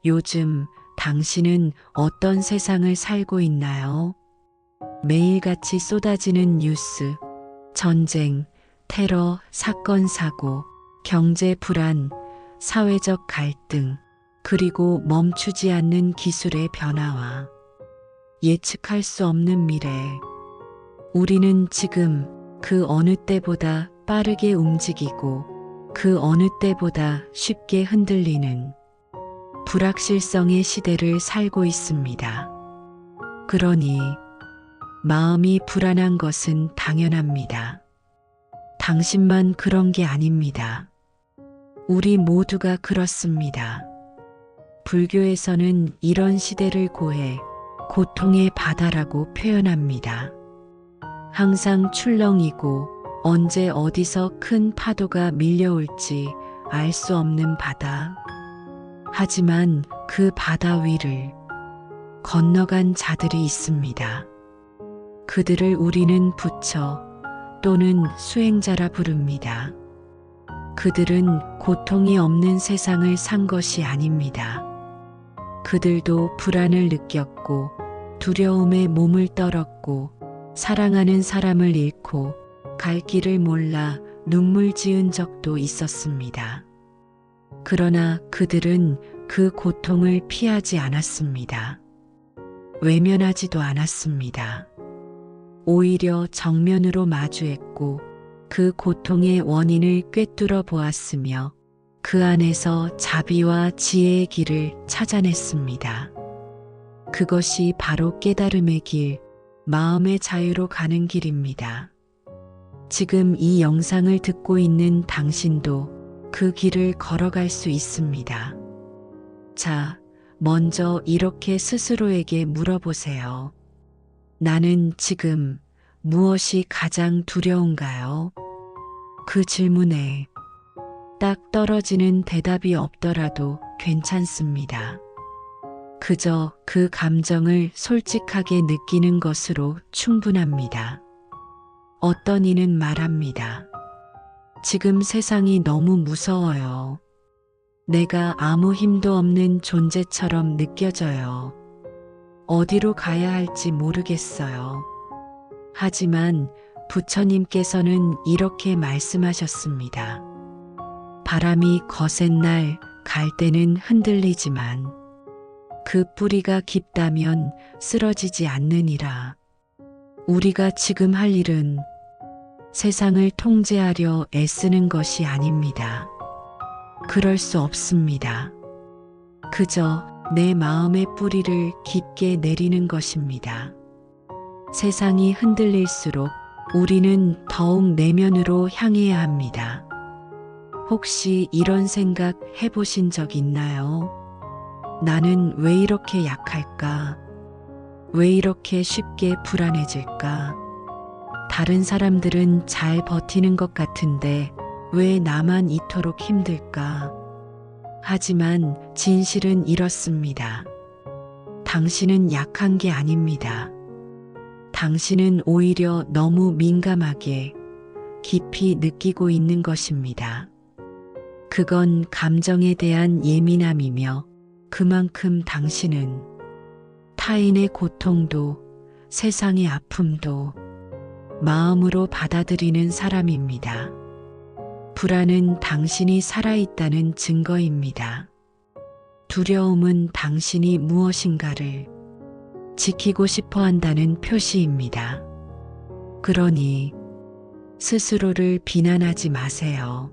요즘 당신은 어떤 세상을 살고 있나요? 매일같이 쏟아지는 뉴스, 전쟁, 테러, 사건, 사고, 경제 불안, 사회적 갈등, 그리고 멈추지 않는 기술의 변화와 예측할 수 없는 미래. 우리는 지금 그 어느 때보다 빠르게 움직이고 그 어느 때보다 쉽게 흔들리는 불확실성의 시대를 살고 있습니다. 그러니 마음이 불안한 것은 당연합니다. 당신만 그런 게 아닙니다. 우리 모두가 그렇습니다. 불교에서는 이런 시대를 고해 고통의 바다라고 표현합니다. 항상 출렁이고 언제 어디서 큰 파도가 밀려올지 알 수 없는 바다. 하지만 그 바다 위를 건너간 자들이 있습니다. 그들을 우리는 부처 또는 수행자라 부릅니다. 그들은 고통이 없는 세상을 산 것이 아닙니다. 그들도 불안을 느꼈고 두려움에 몸을 떨었고 사랑하는 사람을 잃고 갈 길을 몰라 눈물 지은 적도 있었습니다. 그러나 그들은 그 고통을 피하지 않았습니다. 외면하지도 않았습니다. 오히려 정면으로 마주했고 그 고통의 원인을 꿰뚫어 보았으며 그 안에서 자비와 지혜의 길을 찾아냈습니다. 그것이 바로 깨달음의 길, 마음의 자유로 가는 길입니다. 지금 이 영상을 듣고 있는 당신도 그 길을 걸어갈 수 있습니다. 자, 먼저 이렇게 스스로에게 물어보세요. 나는 지금 무엇이 가장 두려운가요? 그 질문에 딱 떨어지는 대답이 없더라도 괜찮습니다. 그저 그 감정을 솔직하게 느끼는 것으로 충분합니다. 어떤 이는 말합니다. 지금 세상이 너무 무서워요. 내가 아무 힘도 없는 존재처럼 느껴져요. 어디로 가야 할지 모르겠어요. 하지만 부처님께서는 이렇게 말씀하셨습니다. 바람이 거센 날 갈대는 흔들리지만 그 뿌리가 깊다면 쓰러지지 않느니라. 우리가 지금 할 일은 세상을 통제하려 애쓰는 것이 아닙니다. 그럴 수 없습니다. 그저 내 마음의 뿌리를 깊게 내리는 것입니다. 세상이 흔들릴수록 우리는 더욱 내면으로 향해야 합니다. 혹시 이런 생각 해보신 적 있나요? 나는 왜 이렇게 약할까? 왜 이렇게 쉽게 불안해질까? 다른 사람들은 잘 버티는 것 같은데 왜 나만 이토록 힘들까? 하지만 진실은 이렇습니다. 당신은 약한 게 아닙니다. 당신은 오히려 너무 민감하게 깊이 느끼고 있는 것입니다. 그건 감정에 대한 예민함이며 그만큼 당신은 타인의 고통도 세상의 아픔도 마음으로 받아들이는 사람입니다. 불안은 당신이 살아있다는 증거입니다. 두려움은 당신이 무엇인가를 지키고 싶어 한다는 표시입니다. 그러니 스스로를 비난하지 마세요.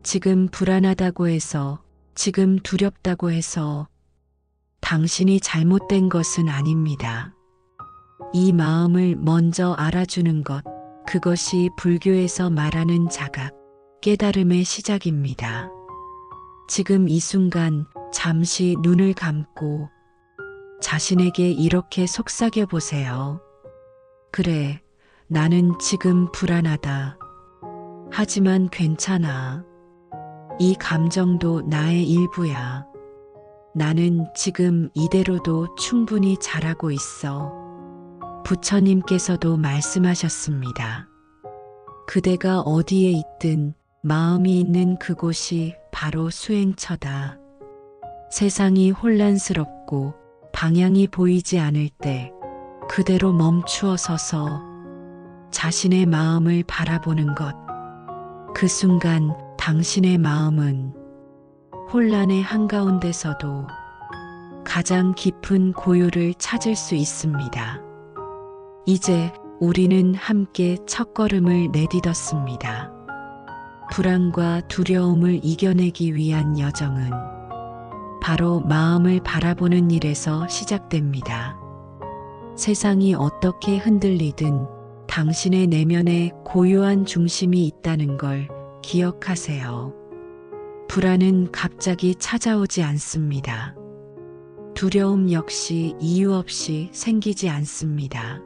지금 불안하다고 해서, 지금 두렵다고 해서 당신이 잘못된 것은 아닙니다. 이 마음을 먼저 알아주는 것, 그것이 불교에서 말하는 자각, 깨달음의 시작입니다. 지금 이 순간 잠시 눈을 감고 자신에게 이렇게 속삭여 보세요. 그래, 나는 지금 불안하다. 하지만 괜찮아. 이 감정도 나의 일부야. 나는 지금 이대로도 충분히 잘하고 있어. 부처님께서도 말씀하셨습니다. 그대가 어디에 있든 마음이 있는 그곳이 바로 수행처다. 세상이 혼란스럽고 방향이 보이지 않을 때 그대로 멈추어 서서 자신의 마음을 바라보는 것. 그 순간 당신의 마음은 혼란의 한가운데서도 가장 깊은 고요를 찾을 수 있습니다. 이제 우리는 함께 첫걸음을 내딛었습니다. 불안과 두려움을 이겨내기 위한 여정은 바로 마음을 바라보는 일에서 시작됩니다. 세상이 어떻게 흔들리든 당신의 내면에 고요한 중심이 있다는 걸 기억하세요. 불안은 갑자기 찾아오지 않습니다. 두려움 역시 이유 없이 생기지 않습니다.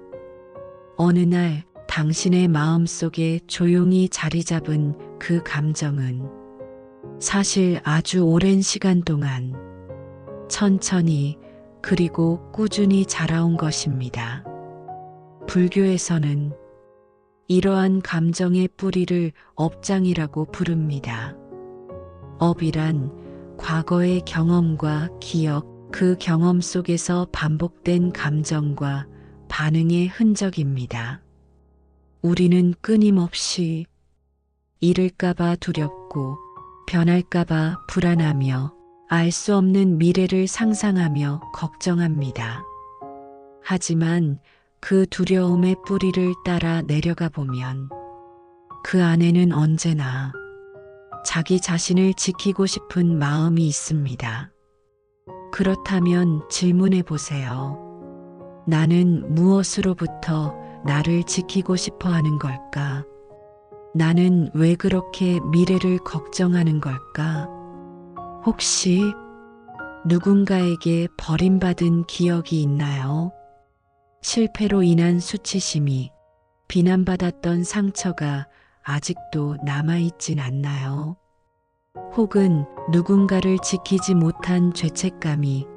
어느 날 당신의 마음속에 조용히 자리 잡은 그 감정은 사실 아주 오랜 시간 동안 천천히 그리고 꾸준히 자라온 것입니다. 불교에서는 이러한 감정의 뿌리를 업장이라고 부릅니다. 업이란 과거의 경험과 기억, 그 경험 속에서 반복된 감정과 반응의 흔적입니다. 우리는 끊임없이 잃을까봐 두렵고 변할까봐 불안하며 알 수 없는 미래를 상상하며 걱정합니다. 하지만 그 두려움의 뿌리를 따라 내려가 보면 그 안에는 언제나 자기 자신을 지키고 싶은 마음이 있습니다. 그렇다면 질문해 보세요. 나는 무엇으로부터 나를 지키고 싶어 하는 걸까? 나는 왜 그렇게 미래를 걱정하는 걸까? 혹시 누군가에게 버림받은 기억이 있나요? 실패로 인한 수치심이, 비난받았던 상처가 아직도 남아있진 않나요? 혹은 누군가를 지키지 못한 죄책감이,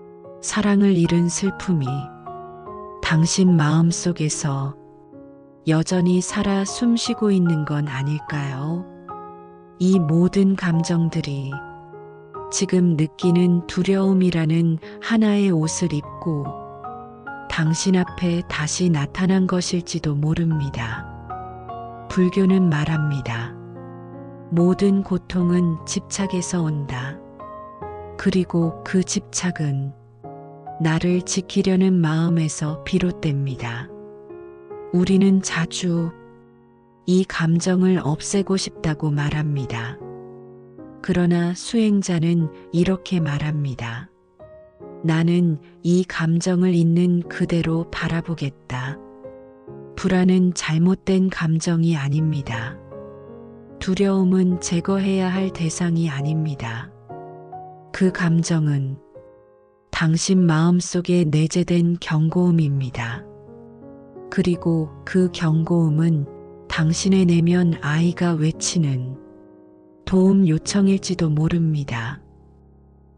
사랑을 잃은 슬픔이 당신 마음속에서 여전히 살아 숨쉬고 있는 건 아닐까요? 이 모든 감정들이 지금 느끼는 두려움이라는 하나의 옷을 입고 당신 앞에 다시 나타난 것일지도 모릅니다. 불교는 말합니다. 모든 고통은 집착에서 온다. 그리고 그 집착은 나를 지키려는 마음에서 비롯됩니다. 우리는 자주 이 감정을 없애고 싶다고 말합니다. 그러나 수행자는 이렇게 말합니다. 나는 이 감정을 있는 그대로 바라보겠다. 불안은 잘못된 감정이 아닙니다. 두려움은 제거해야 할 대상이 아닙니다. 그 감정은 당신 마음속에 내재된 경고음입니다. 그리고 그 경고음은 당신의 내면 아이가 외치는 도움 요청일지도 모릅니다.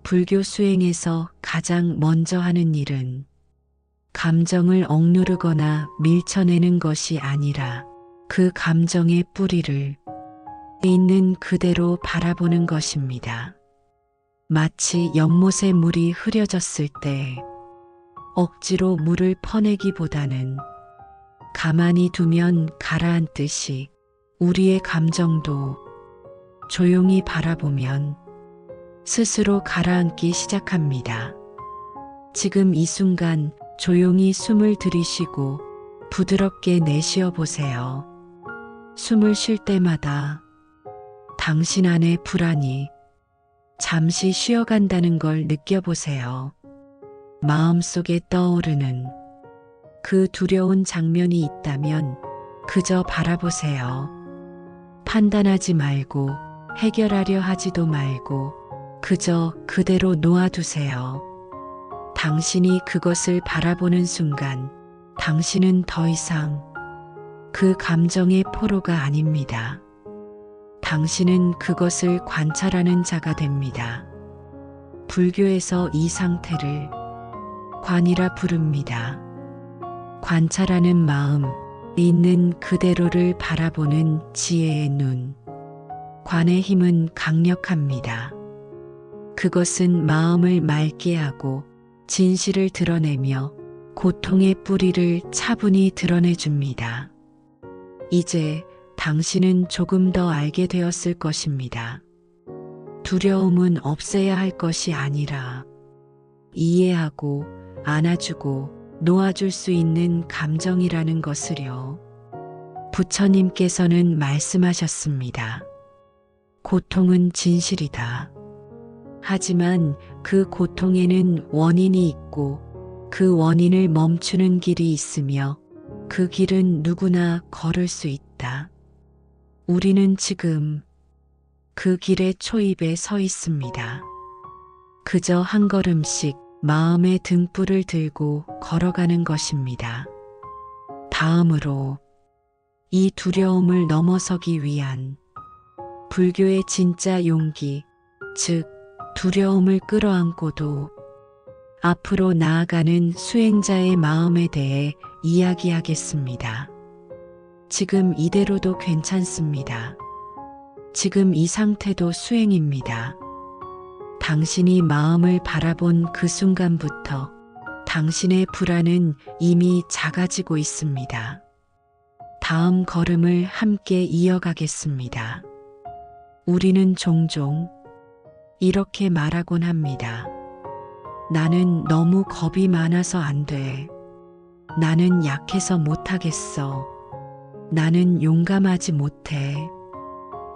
불교 수행에서 가장 먼저 하는 일은 감정을 억누르거나 밀쳐내는 것이 아니라 그 감정의 뿌리를 있는 그대로 바라보는 것입니다. 마치 연못에 물이 흐려졌을 때 억지로 물을 퍼내기보다는 가만히 두면 가라앉듯이 우리의 감정도 조용히 바라보면 스스로 가라앉기 시작합니다. 지금 이 순간 조용히 숨을 들이쉬고 부드럽게 내쉬어 보세요. 숨을 쉴 때마다 당신 안의 불안이 잠시 쉬어간다는 걸 느껴보세요. 마음속에 떠오르는 그 두려운 장면이 있다면 그저 바라보세요. 판단하지 말고 해결하려 하지도 말고 그저 그대로 놓아두세요. 당신이 그것을 바라보는 순간 당신은 더 이상 그 감정의 포로가 아닙니다. 당신은 그것을 관찰하는 자가 됩니다. 불교에서 이 상태를 관이라 부릅니다. 관찰하는 마음, 있는 그대로를 바라보는 지혜의 눈. 관의 힘은 강력합니다. 그것은 마음을 맑게 하고 진실을 드러내며 고통의 뿌리를 차분히 드러내줍니다. 이제 당신은 조금 더 알게 되었을 것입니다. 두려움은 없애야 할 것이 아니라 이해하고 안아주고 놓아줄 수 있는 감정이라는 것을요. 부처님께서는 말씀하셨습니다. 고통은 진실이다. 하지만 그 고통에는 원인이 있고 그 원인을 멈추는 길이 있으며 그 길은 누구나 걸을 수 있다. 우리는 지금 그 길의 초입에 서 있습니다. 그저 한 걸음씩 마음의 등불을 들고 걸어가는 것입니다. 다음으로 이 두려움을 넘어서기 위한 불교의 진짜 용기, 즉 두려움을 끌어안고도 앞으로 나아가는 수행자의 마음에 대해 이야기하겠습니다. 지금 이대로도 괜찮습니다. 지금 이 상태도 수행입니다. 당신이 마음을 바라본 그 순간부터 당신의 불안은 이미 작아지고 있습니다. 다음 걸음을 함께 이어가겠습니다. 우리는 종종 이렇게 말하곤 합니다. 나는 너무 겁이 많아서 안 돼. 나는 약해서 못하겠어. 나는 용감하지 못해.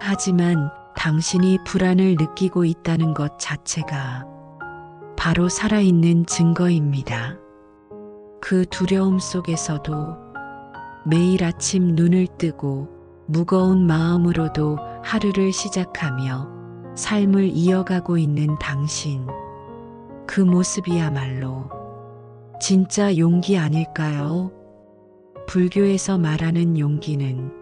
하지만 당신이 불안을 느끼고 있다는 것 자체가 바로 살아있는 증거입니다. 그 두려움 속에서도 매일 아침 눈을 뜨고 무거운 마음으로도 하루를 시작하며 삶을 이어가고 있는 당신. 그 모습이야말로 진짜 용기 아닐까요? 불교에서 말하는 용기는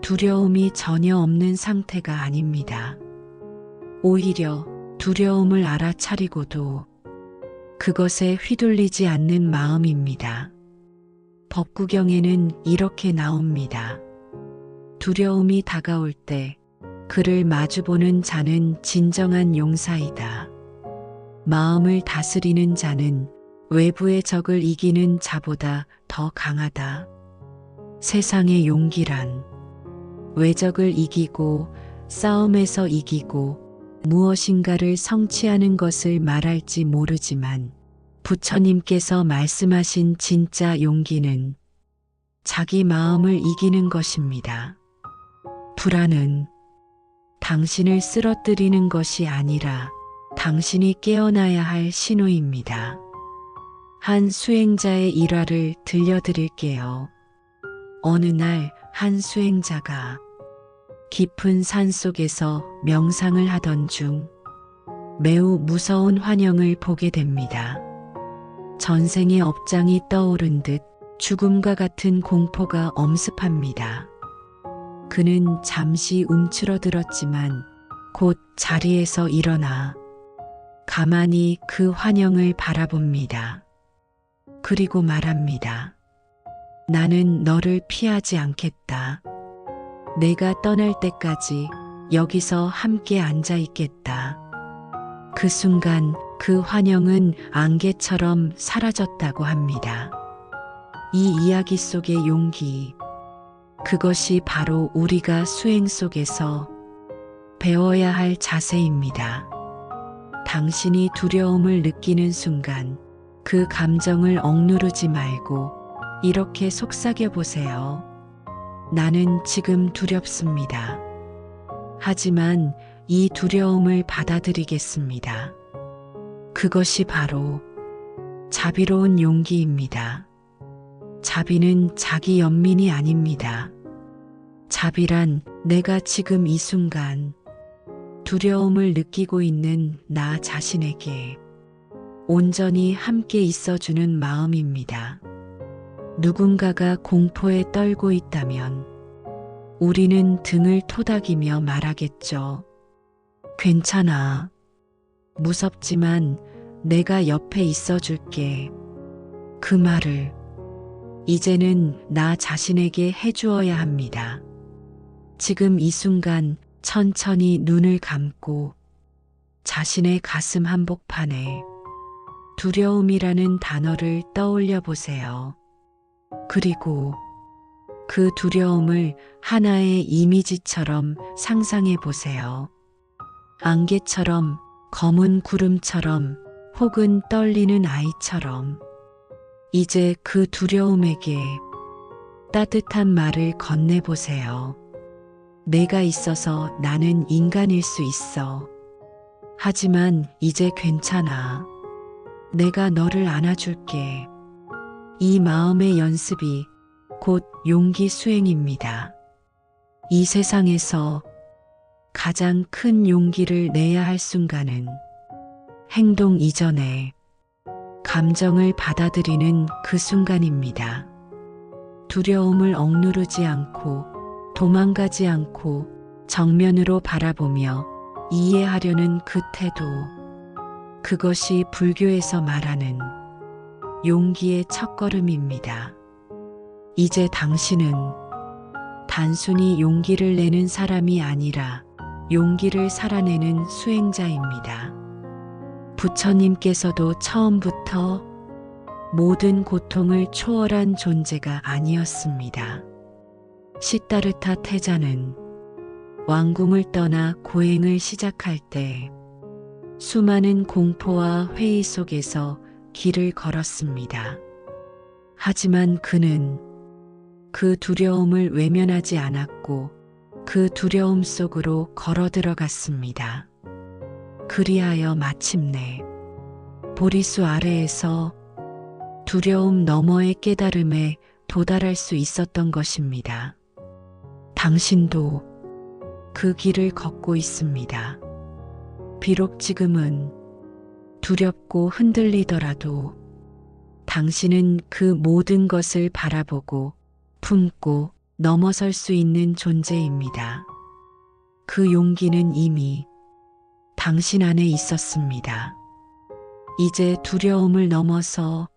두려움이 전혀 없는 상태가 아닙니다. 오히려 두려움을 알아차리고도 그것에 휘둘리지 않는 마음입니다. 법구경에는 이렇게 나옵니다. 두려움이 다가올 때 그를 마주보는 자는 진정한 용사이다. 마음을 다스리는 자는 외부의 적을 이기는 자보다 더 강하다. 세상의 용기란 외적을 이기고 싸움에서 이기고 무엇인가를 성취하는 것을 말할지 모르지만 부처님께서 말씀하신 진짜 용기는 자기 마음을 이기는 것입니다. 불안은 당신을 쓰러뜨리는 것이 아니라 당신이 깨어나야 할 신호입니다. 한 수행자의 일화를 들려드릴게요. 어느 날 한 수행자가 깊은 산 속에서 명상을 하던 중 매우 무서운 환영을 보게 됩니다. 전생의 업장이 떠오른 듯 죽음과 같은 공포가 엄습합니다. 그는 잠시 움츠러들었지만 곧 자리에서 일어나 가만히 그 환영을 바라봅니다. 그리고 말합니다. 나는 너를 피하지 않겠다. 내가 떠날 때까지 여기서 함께 앉아 있겠다. 그 순간 그 환영은 안개처럼 사라졌다고 합니다. 이 이야기 속의 용기, 그것이 바로 우리가 수행 속에서 배워야 할 자세입니다. 당신이 두려움을 느끼는 순간 그 감정을 억누르지 말고 이렇게 속삭여 보세요. 나는 지금 두렵습니다. 하지만 이 두려움을 받아들이겠습니다. 그것이 바로 자비로운 용기입니다. 자비는 자기 연민이 아닙니다. 자비란 내가 지금 이 순간 두려움을 느끼고 있는 나 자신에게 온전히 함께 있어주는 마음입니다. 누군가가 공포에 떨고 있다면 우리는 등을 토닥이며 말하겠죠. 괜찮아. 무섭지만 내가 옆에 있어줄게. 그 말을 이제는 나 자신에게 해주어야 합니다. 지금 이 순간 천천히 눈을 감고 자신의 가슴 한복판에 두려움이라는 단어를 떠올려 보세요. 그리고 그 두려움을 하나의 이미지처럼 상상해 보세요. 안개처럼, 검은 구름처럼, 혹은 떨리는 아이처럼. 이제 그 두려움에게 따뜻한 말을 건네보세요. 내가 있어서 나는 인간일 수 있어. 하지만 이제 괜찮아. 내가 너를 안아줄게. 이 마음의 연습이 곧 용기 수행입니다. 이 세상에서 가장 큰 용기를 내야 할 순간은 행동 이전에 감정을 받아들이는 그 순간입니다. 두려움을 억누르지 않고 도망가지 않고 정면으로 바라보며 이해하려는 그 태도, 그것이 불교에서 말하는 용기의 첫걸음입니다. 이제 당신은 단순히 용기를 내는 사람이 아니라 용기를 살아내는 수행자입니다. 부처님께서도 처음부터 모든 고통을 초월한 존재가 아니었습니다. 시다르타 태자는 왕궁을 떠나 고행을 시작할 때 수많은 공포와 회의 속에서 길을 걸었습니다. 하지만 그는 그 두려움을 외면하지 않았고 그 두려움 속으로 걸어 들어갔습니다. 그리하여 마침내 보리수 아래에서 두려움 너머의 깨달음에 도달할 수 있었던 것입니다. 당신도 그 길을 걷고 있습니다. 비록 지금은 두렵고 흔들리더라도 당신은 그 모든 것을 바라보고 품고 넘어설 수 있는 존재입니다. 그 용기는 이미 당신 안에 있었습니다. 이제 두려움을 넘어서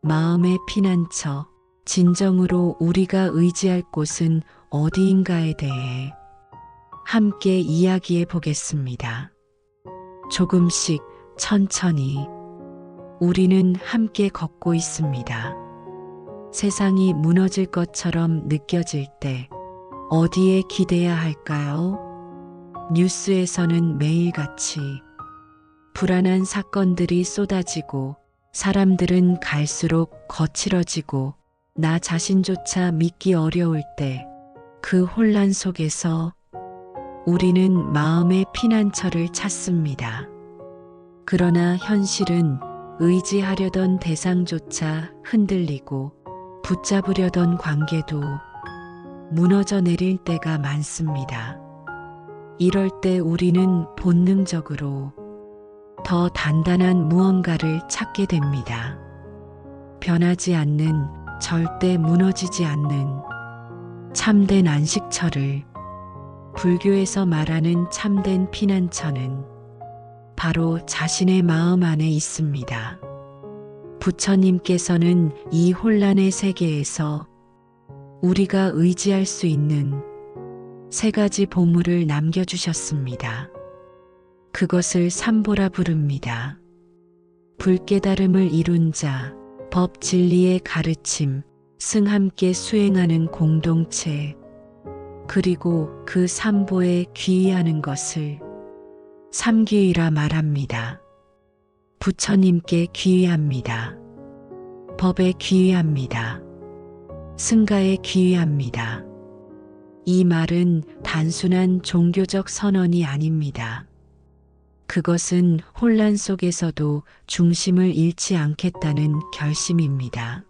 마음의 피난처, 진정으로 우리가 의지할 곳은 어디인가에 대해 함께 이야기해 보겠습니다. 조금씩 천천히 우리는 함께 걷고 있습니다. 세상이 무너질 것처럼 느껴질 때 어디에 기대야 할까요? 뉴스에서는 매일같이 불안한 사건들이 쏟아지고 사람들은 갈수록 거칠어지고 나 자신조차 믿기 어려울 때 그 혼란 속에서 우리는 마음의 피난처를 찾습니다. 그러나 현실은 의지하려던 대상조차 흔들리고 붙잡으려던 관계도 무너져 내릴 때가 많습니다. 이럴 때 우리는 본능적으로 더 단단한 무언가를 찾게 됩니다. 변하지 않는, 절대 무너지지 않는 참된 안식처를, 불교에서 말하는 참된 피난처는 바로 자신의 마음 안에 있습니다. 부처님께서는 이 혼란의 세계에서 우리가 의지할 수 있는 세 가지 보물을 남겨주셨습니다. 그것을 삼보라 부릅니다. 불깨달음을 이룬 자, 법 진리의 가르침, 승 함께 수행하는 공동체, 그리고 그 삼보에 귀의하는 것을 삼귀의라 말합니다. 부처님께 귀의합니다. 법에 귀의합니다. 승가에 귀의합니다. 이 말은 단순한 종교적 선언이 아닙니다. 그것은 혼란 속에서도 중심을 잃지 않겠다는 결심입니다.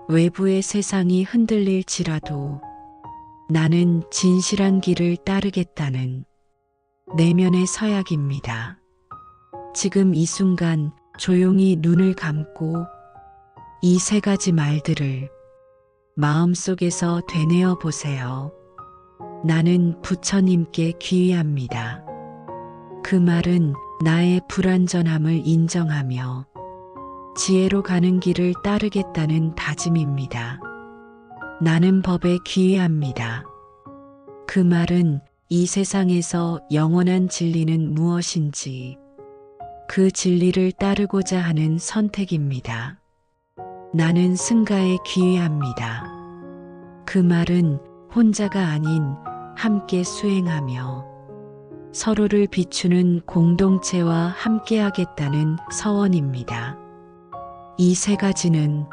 외부의 세상이 흔들릴지라도 나는 진실한 길을 따르겠다는 내면의 서약입니다. 지금 이 순간 조용히 눈을 감고 이 세 가지 말들을 마음속에서 되뇌어 보세요. 나는 부처님께 귀의합니다. 그 말은 나의 불완전함을 인정하며 지혜로 가는 길을 따르겠다는 다짐입니다. 나는 법에 귀의합니다. 그 말은 이 세상에서 영원한 진리는 무엇인지, 그 진리를 따르고자 하는 선택입니다. 나는 승가에 귀의합니다. 그 말은 혼자가 아닌 함께 수행하며 서로를 비추는 공동체와 함께하겠다는 서원입니다. 이 세 가지는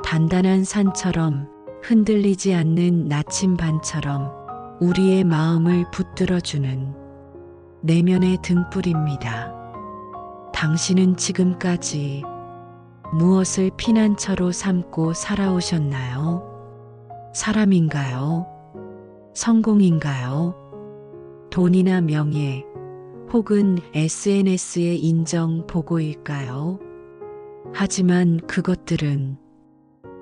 단단한 산처럼 흔들리지 않는 나침반처럼 우리의 마음을 붙들어주는 내면의 등불입니다. 당신은 지금까지 무엇을 피난처로 삼고 살아오셨나요? 사람인가요? 성공인가요? 돈이나 명예, 혹은 SNS의 인정 보고일까요? 하지만 그것들은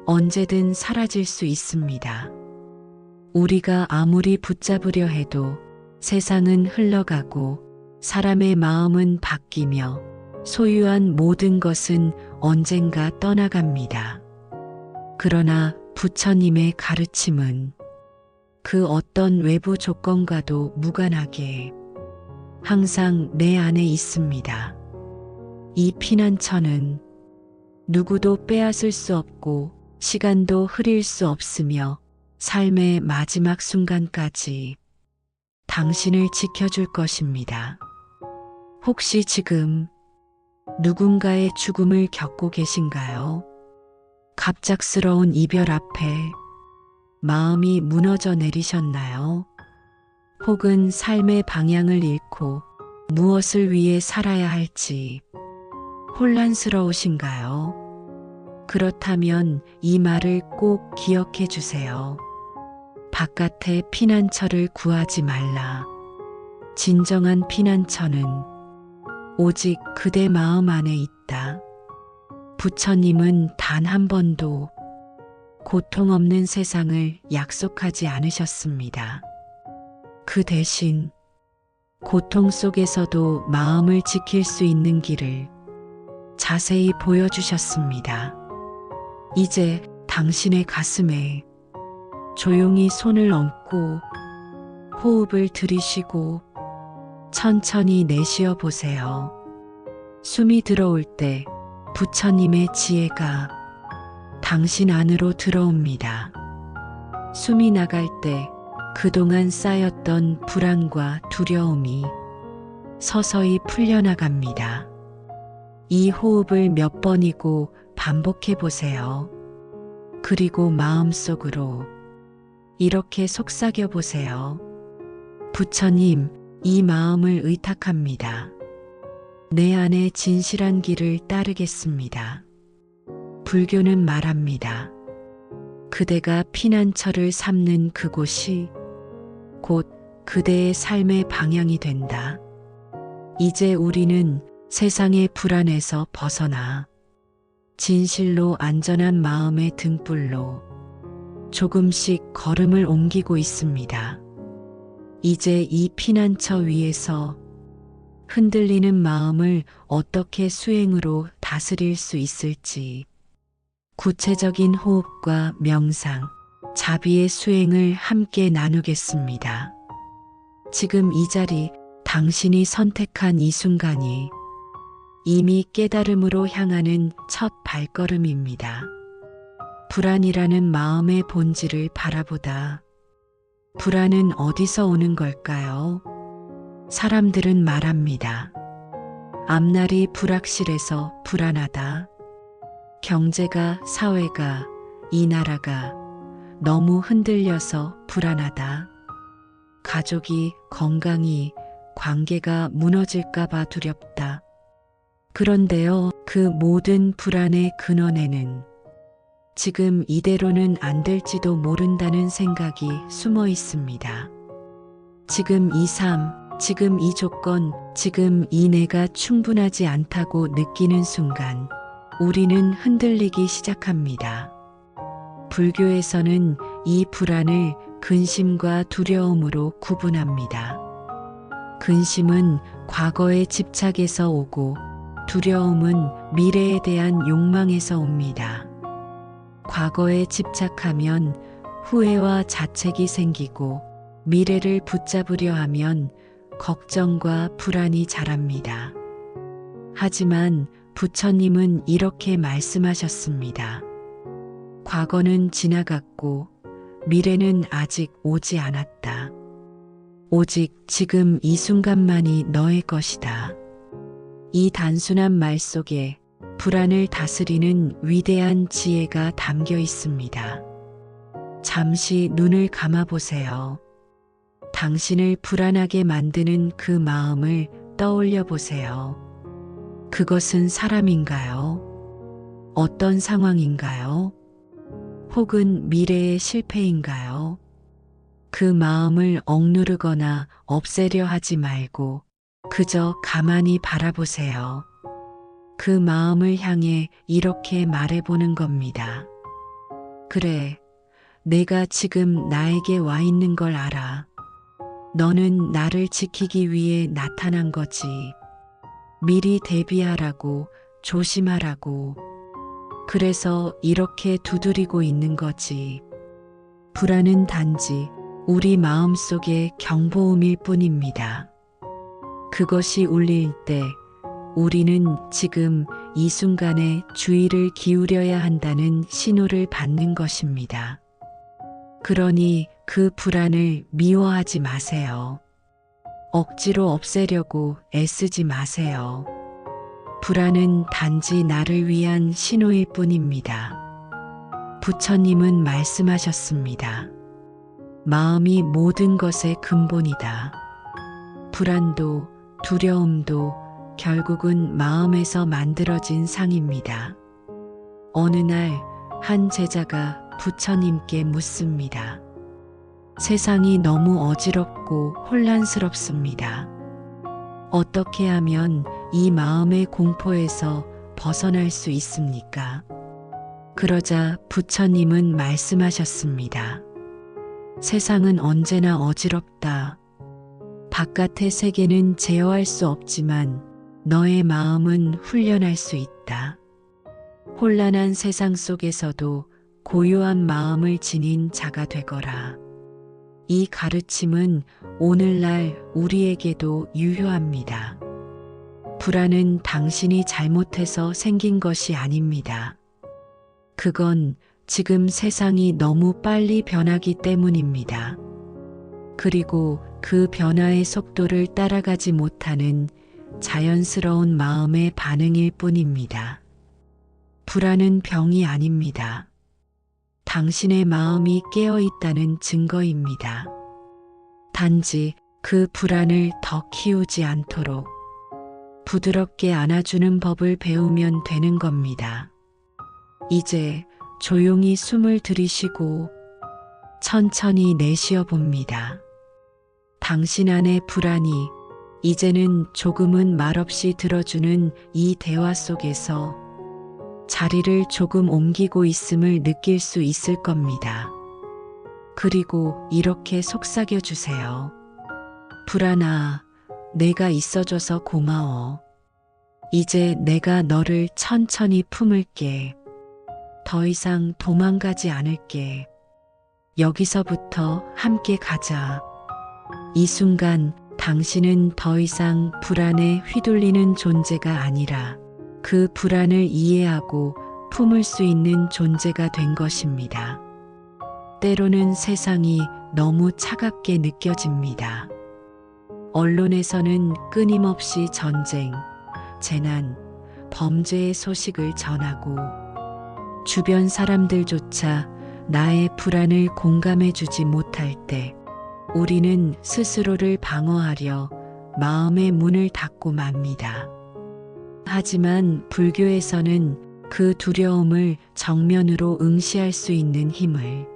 언제든 사라질 수 있습니다. 우리가 아무리 붙잡으려 해도 세상은 흘러가고 사람의 마음은 바뀌며 소유한 모든 것은 언젠가 떠나갑니다. 그러나 부처님의 가르침은 그 어떤 외부 조건과도 무관하게 항상 내 안에 있습니다. 이 피난처는 누구도 빼앗을 수 없고 시간도 흐릴 수 없으며 삶의 마지막 순간까지 당신을 지켜줄 것입니다. 혹시 지금 누군가의 죽음을 겪고 계신가요? 갑작스러운 이별 앞에 마음이 무너져 내리셨나요? 혹은 삶의 방향을 잃고 무엇을 위해 살아야 할지 혼란스러우신가요? 그렇다면 이 말을 꼭 기억해 주세요. 바깥의 피난처를 구하지 말라. 진정한 피난처는 오직 그대 마음 안에 있다. 부처님은 단 한 번도 고통 없는 세상을 약속하지 않으셨습니다. 그 대신 고통 속에서도 마음을 지킬 수 있는 길을 자세히 보여주셨습니다. 이제 당신의 가슴에 조용히 손을 얹고 호흡을 들이쉬고 천천히 내쉬어 보세요. 숨이 들어올 때 부처님의 지혜가 당신 안으로 들어옵니다. 숨이 나갈 때 그동안 쌓였던 불안과 두려움이 서서히 풀려나갑니다. 이 호흡을 몇 번이고 반복해 보세요. 그리고 마음속으로 이렇게 속삭여 보세요. 부처님, 이 마음을 의탁합니다. 내 안의 진실한 길을 따르겠습니다. 불교는 말합니다. 그대가 피난처를 삼는 그곳이 곧 그대의 삶의 방향이 된다. 이제 우리는 세상의 불안에서 벗어나 진실로 안전한 마음의 등불로 조금씩 걸음을 옮기고 있습니다. 이제 이 피난처 위에서 흔들리는 마음을 어떻게 수행으로 다스릴 수 있을지 구체적인 호흡과 명상, 자비의 수행을 함께 나누겠습니다. 지금 이 자리, 당신이 선택한 이 순간이 이미 깨달음으로 향하는 첫 발걸음입니다. 불안이라는 마음의 본질을 바라보다 불안은 어디서 오는 걸까요? 사람들은 말합니다. 앞날이 불확실해서 불안하다. 경제가, 사회가, 이 나라가 너무 흔들려서 불안하다. 가족이, 건강이, 관계가 무너질까봐 두렵다. 그런데요, 그 모든 불안의 근원에는 지금 이대로는 안 될지도 모른다는 생각이 숨어 있습니다. 지금 이 삶, 지금 이 조건, 지금 이 내가 충분하지 않다고 느끼는 순간 우리는 흔들리기 시작합니다. 불교에서는 이 불안을 근심과 두려움으로 구분합니다. 근심은 과거의 집착에서 오고 두려움은 미래에 대한 욕망에서 옵니다. 과거에 집착하면 후회와 자책이 생기고 미래를 붙잡으려 하면 걱정과 불안이 자랍니다. 하지만 부처님은 이렇게 말씀하셨습니다. 과거는 지나갔고 미래는 아직 오지 않았다. 오직 지금 이 순간만이 너의 것이다. 이 단순한 말 속에 불안을 다스리는 위대한 지혜가 담겨 있습니다. 잠시 눈을 감아 보세요. 당신을 불안하게 만드는 그 마음을 떠올려 보세요. 그것은 사람인가요? 어떤 상황인가요? 혹은 미래의 실패인가요? 그 마음을 억누르거나 없애려 하지 말고 그저 가만히 바라보세요. 그 마음을 향해 이렇게 말해보는 겁니다. 그래, 내가 지금 나에게 와 있는 걸 알아. 너는 나를 지키기 위해 나타난 거지. 미리 대비하라고, 조심하라고. 그래서 이렇게 두드리고 있는 거지. 불안은 단지 우리 마음속의 경보음일 뿐입니다. 그것이 울릴 때 우리는 지금 이 순간에 주의를 기울여야 한다는 신호를 받는 것입니다. 그러니 그 불안을 미워하지 마세요. 억지로 없애려고 애쓰지 마세요. 불안은 단지 나를 위한 신호일 뿐입니다. 부처님은 말씀하셨습니다. 마음이 모든 것의 근본이다. 불안도 두려움도 결국은 마음에서 만들어진 상입니다. 어느 날 한 제자가 부처님께 묻습니다. 세상이 너무 어지럽고 혼란스럽습니다. 어떻게 하면 이 마음의 공포에서 벗어날 수 있습니까? 그러자 부처님은 말씀하셨습니다. 세상은 언제나 어지럽다. 바깥의 세계는 제어할 수 없지만 너의 마음은 훈련할 수 있다. 혼란한 세상 속에서도 고요한 마음을 지닌 자가 되거라. 이 가르침은 오늘날 우리에게도 유효합니다. 불안은 당신이 잘못해서 생긴 것이 아닙니다. 그건 지금 세상이 너무 빨리 변하기 때문입니다. 그리고 그 변화의 속도를 따라가지 못하는 자연스러운 마음의 반응일 뿐입니다. 불안은 병이 아닙니다. 당신의 마음이 깨어 있다는 증거입니다. 단지 그 불안을 더 키우지 않도록 부드럽게 안아주는 법을 배우면 되는 겁니다. 이제 조용히 숨을 들이쉬고 천천히 내쉬어 봅니다. 당신 안의 불안이 이제는 조금은 말없이 들어주는 이 대화 속에서 자리를 조금 옮기고 있음을 느낄 수 있을 겁니다. 그리고 이렇게 속삭여 주세요. 불안아, 내가 있어줘서 고마워. 이제 내가 너를 천천히 품을게. 더 이상 도망가지 않을게. 여기서부터 함께 가자. 이 순간 당신은 더 이상 불안에 휘둘리는 존재가 아니라 그 불안을 이해하고 품을 수 있는 존재가 된 것입니다. 때로는 세상이 너무 차갑게 느껴집니다. 언론에서는 끊임없이 전쟁, 재난, 범죄의 소식을 전하고 주변 사람들조차 나의 불안을 공감해주지 못할 때 우리는 스스로를 방어하려 마음의 문을 닫고 맙니다. 하지만 불교에서는 그 두려움을 정면으로 응시할 수 있는 힘을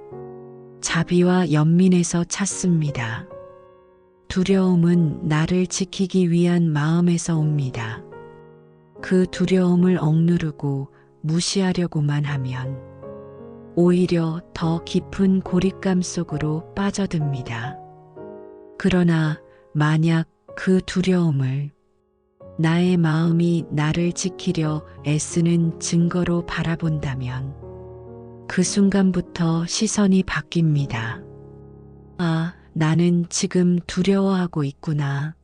자비와 연민에서 찾습니다. 두려움은 나를 지키기 위한 마음에서 옵니다. 그 두려움을 억누르고 무시하려고만 하면 오히려 더 깊은 고립감 속으로 빠져듭니다. 그러나 만약 그 두려움을 나의 마음이 나를 지키려 애쓰는 증거로 바라본다면 그 순간부터 시선이 바뀝니다. 아, 나는 지금 두려워하고 있구나.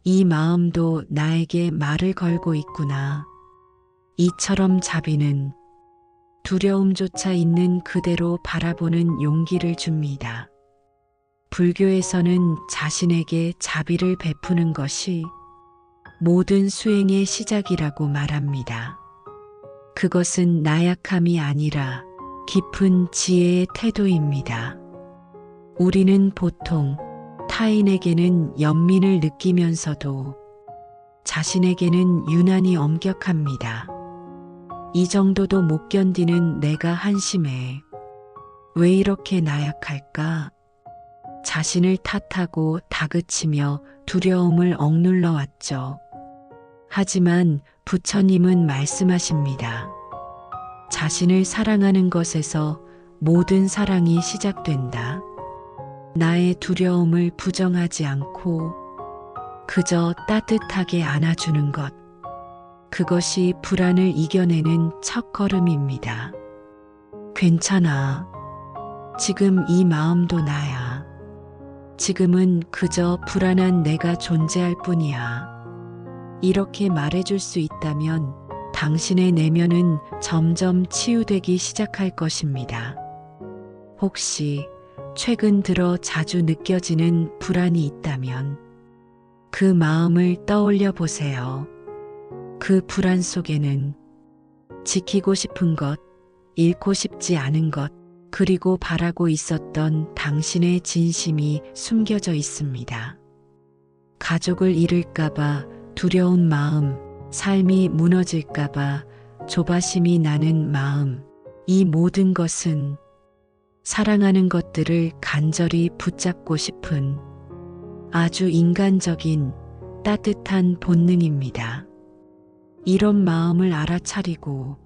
이 마음도 나에게 말을 걸고 있구나. 이처럼 자비는 두려움조차 있는 그대로 바라보는 용기를 줍니다. 불교에서는 자신에게 자비를 베푸는 것이 모든 수행의 시작이라고 말합니다. 그것은 나약함이 아니라 깊은 지혜의 태도입니다. 우리는 보통 타인에게는 연민을 느끼면서도 자신에게는 유난히 엄격합니다. 이 정도도 못 견디는 내가 한심해. 왜 이렇게 나약할까? 자신을 탓하고 다그치며 두려움을 억눌러 왔죠. 하지만 부처님은 말씀하십니다. 자신을 사랑하는 것에서 모든 사랑이 시작된다. 나의 두려움을 부정하지 않고 그저 따뜻하게 안아주는 것. 그것이 불안을 이겨내는 첫걸음입니다. 괜찮아. 지금 이 마음도 나야. 지금은 그저 불안한 내가 존재할 뿐이야. 이렇게 말해줄 수 있다면 당신의 내면은 점점 치유되기 시작할 것입니다. 혹시 최근 들어 자주 느껴지는 불안이 있다면 그 마음을 떠올려 보세요. 그 불안 속에는 지키고 싶은 것, 잃고 싶지 않은 것, 그리고 바라고 있었던 당신의 진심이 숨겨져 있습니다. 가족을 잃을까봐 두려운 마음, 삶이 무너질까봐 조바심이 나는 마음, 이 모든 것은 사랑하는 것들을 간절히 붙잡고 싶은 아주 인간적인 따뜻한 본능입니다. 이런 마음을 알아차리고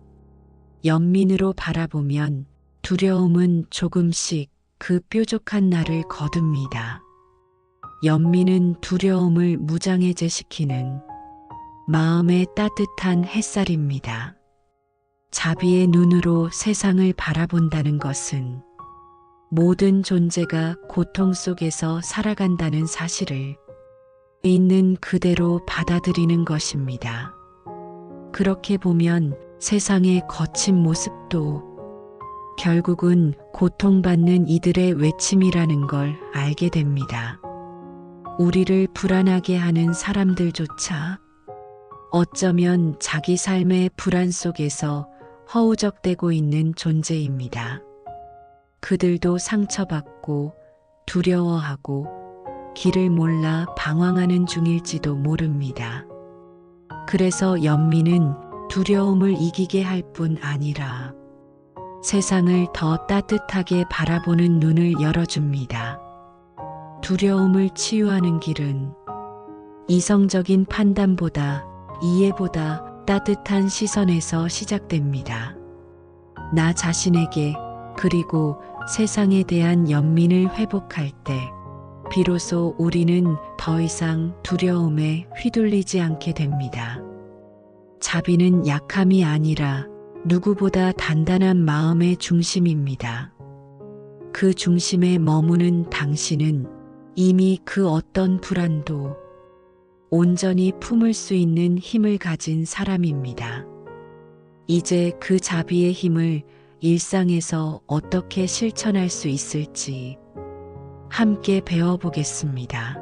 연민으로 바라보면 두려움은 조금씩 그 뾰족한 날을 거둡니다. 연민은 두려움을 무장해제시키는 마음의 따뜻한 햇살입니다. 자비의 눈으로 세상을 바라본다는 것은 모든 존재가 고통 속에서 살아간다는 사실을 있는 그대로 받아들이는 것입니다. 그렇게 보면 세상의 거친 모습도 결국은 고통받는 이들의 외침이라는 걸 알게 됩니다. 우리를 불안하게 하는 사람들조차 어쩌면 자기 삶의 불안 속에서 허우적대고 있는 존재입니다. 그들도 상처받고 두려워하고 길을 몰라 방황하는 중일지도 모릅니다. 그래서 연민은 두려움을 이기게 할 뿐 아니라 세상을 더 따뜻하게 바라보는 눈을 열어줍니다. 두려움을 치유하는 길은 이성적인 판단보다 이해보다 따뜻한 시선에서 시작됩니다. 나 자신에게 그리고 세상에 대한 연민을 회복할 때 비로소 우리는 더 이상 두려움에 휘둘리지 않게 됩니다. 자비는 약함이 아니라 누구보다 단단한 마음의 중심입니다. 그 중심에 머무는 당신은 이미 그 어떤 불안도 온전히 품을 수 있는 힘을 가진 사람입니다. 이제 그 자비의 힘을 일상에서 어떻게 실천할 수 있을지 함께 배워보겠습니다.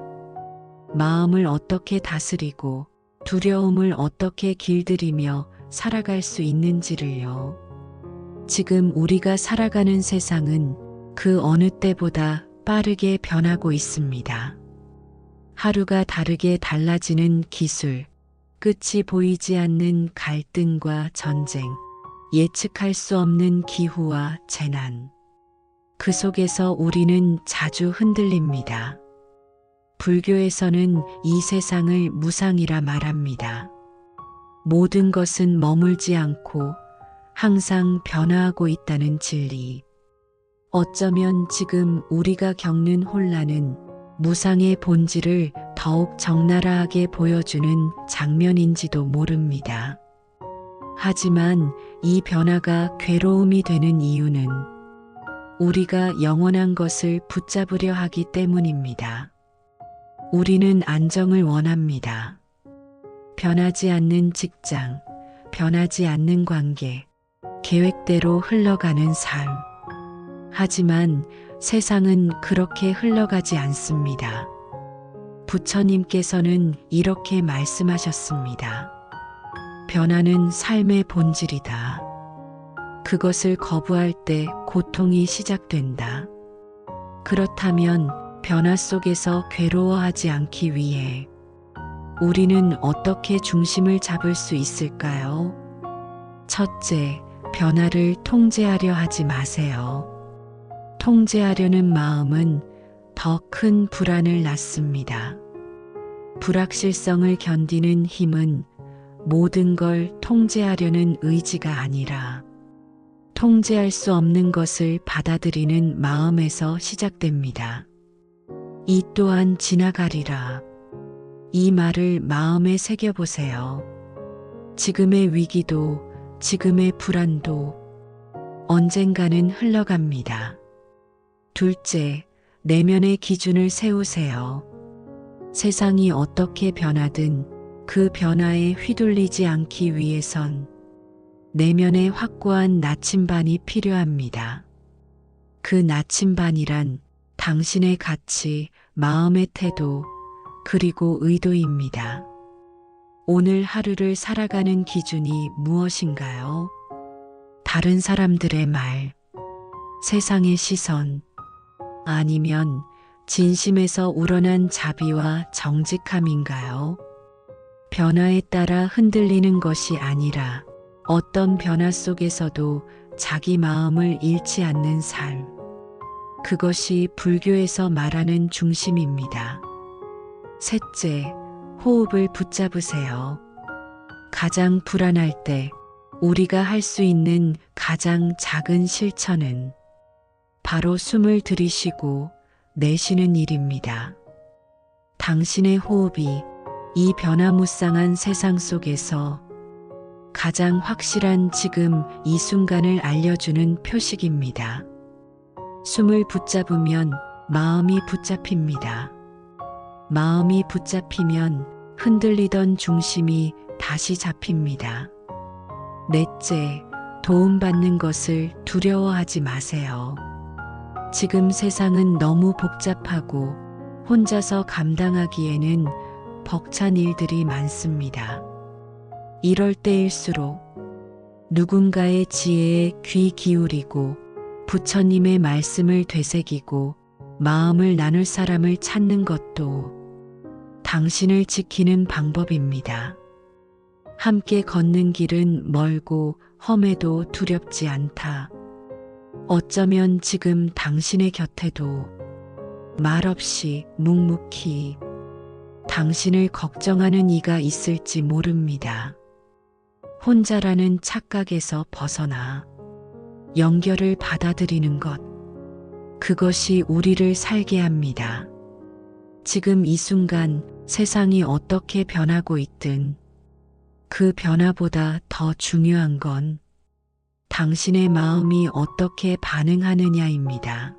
마음을 어떻게 다스리고 두려움을 어떻게 길들이며 살아갈 수 있는지를요. 지금 우리가 살아가는 세상은 그 어느 때보다 빠르게 변하고 있습니다. 하루가 다르게 달라지는 기술, 끝이 보이지 않는 갈등과 전쟁, 예측할 수 없는 기후와 재난. 그 속에서 우리는 자주 흔들립니다. 불교에서는 이 세상을 무상이라 말합니다. 모든 것은 머물지 않고 항상 변화하고 있다는 진리. 어쩌면 지금 우리가 겪는 혼란은 무상의 본질을 더욱 적나라하게 보여주는 장면인지도 모릅니다. 하지만 이 변화가 괴로움이 되는 이유는 우리가 영원한 것을 붙잡으려 하기 때문입니다. 우리는 안정을 원합니다. 변하지 않는 직장, 변하지 않는 관계, 계획대로 흘러가는 삶. 하지만 세상은 그렇게 흘러가지 않습니다. 부처님께서는 이렇게 말씀하셨습니다. 변화는 삶의 본질이다. 그것을 거부할 때 고통이 시작된다. 그렇다면 변화 속에서 괴로워하지 않기 위해 우리는 어떻게 중심을 잡을 수 있을까요? 첫째, 변화를 통제하려 하지 마세요. 통제하려는 마음은 더 큰 불안을 낳습니다. 불확실성을 견디는 힘은 모든 걸 통제하려는 의지가 아니라 통제할 수 없는 것을 받아들이는 마음에서 시작됩니다. 이 또한 지나가리라. 이 말을 마음에 새겨보세요. 지금의 위기도, 지금의 불안도 언젠가는 흘러갑니다. 둘째, 내면의 기준을 세우세요. 세상이 어떻게 변하든 그 변화에 휘둘리지 않기 위해선 내면의 확고한 나침반이 필요합니다. 그 나침반이란 당신의 가치, 마음의 태도, 그리고 의도입니다. 오늘 하루를 살아가는 기준이 무엇인가요? 다른 사람들의 말, 세상의 시선, 아니면 진심에서 우러난 자비와 정직함인가요? 변화에 따라 흔들리는 것이 아니라 어떤 변화 속에서도 자기 마음을 잃지 않는 삶. 그것이 불교에서 말하는 중심입니다. 셋째, 호흡을 붙잡으세요. 가장 불안할 때 우리가 할 수 있는 가장 작은 실천은 바로 숨을 들이쉬고 내쉬는 일입니다. 당신의 호흡이 이 변화무쌍한 세상 속에서 가장 확실한 지금 이 순간을 알려주는 표식입니다. 숨을 붙잡으면 마음이 붙잡힙니다. 마음이 붙잡히면 흔들리던 중심이 다시 잡힙니다. 넷째, 도움받는 것을 두려워하지 마세요. 지금 세상은 너무 복잡하고 혼자서 감당하기에는 벅찬 일들이 많습니다. 이럴 때일수록 누군가의 지혜에 귀 기울이고 부처님의 말씀을 되새기고 마음을 나눌 사람을 찾는 것도 당신을 지키는 방법입니다. 함께 걷는 길은 멀고 험해도 두렵지 않다. 어쩌면 지금 당신의 곁에도 말없이 묵묵히 당신을 걱정하는 이가 있을지 모릅니다. 혼자라는 착각에서 벗어나 연결을 받아들이는 것, 그것이 우리를 살게 합니다. 지금 이 순간 세상이 어떻게 변하고 있든 그 변화보다 더 중요한 건 당신의 마음이 어떻게 반응하느냐입니다.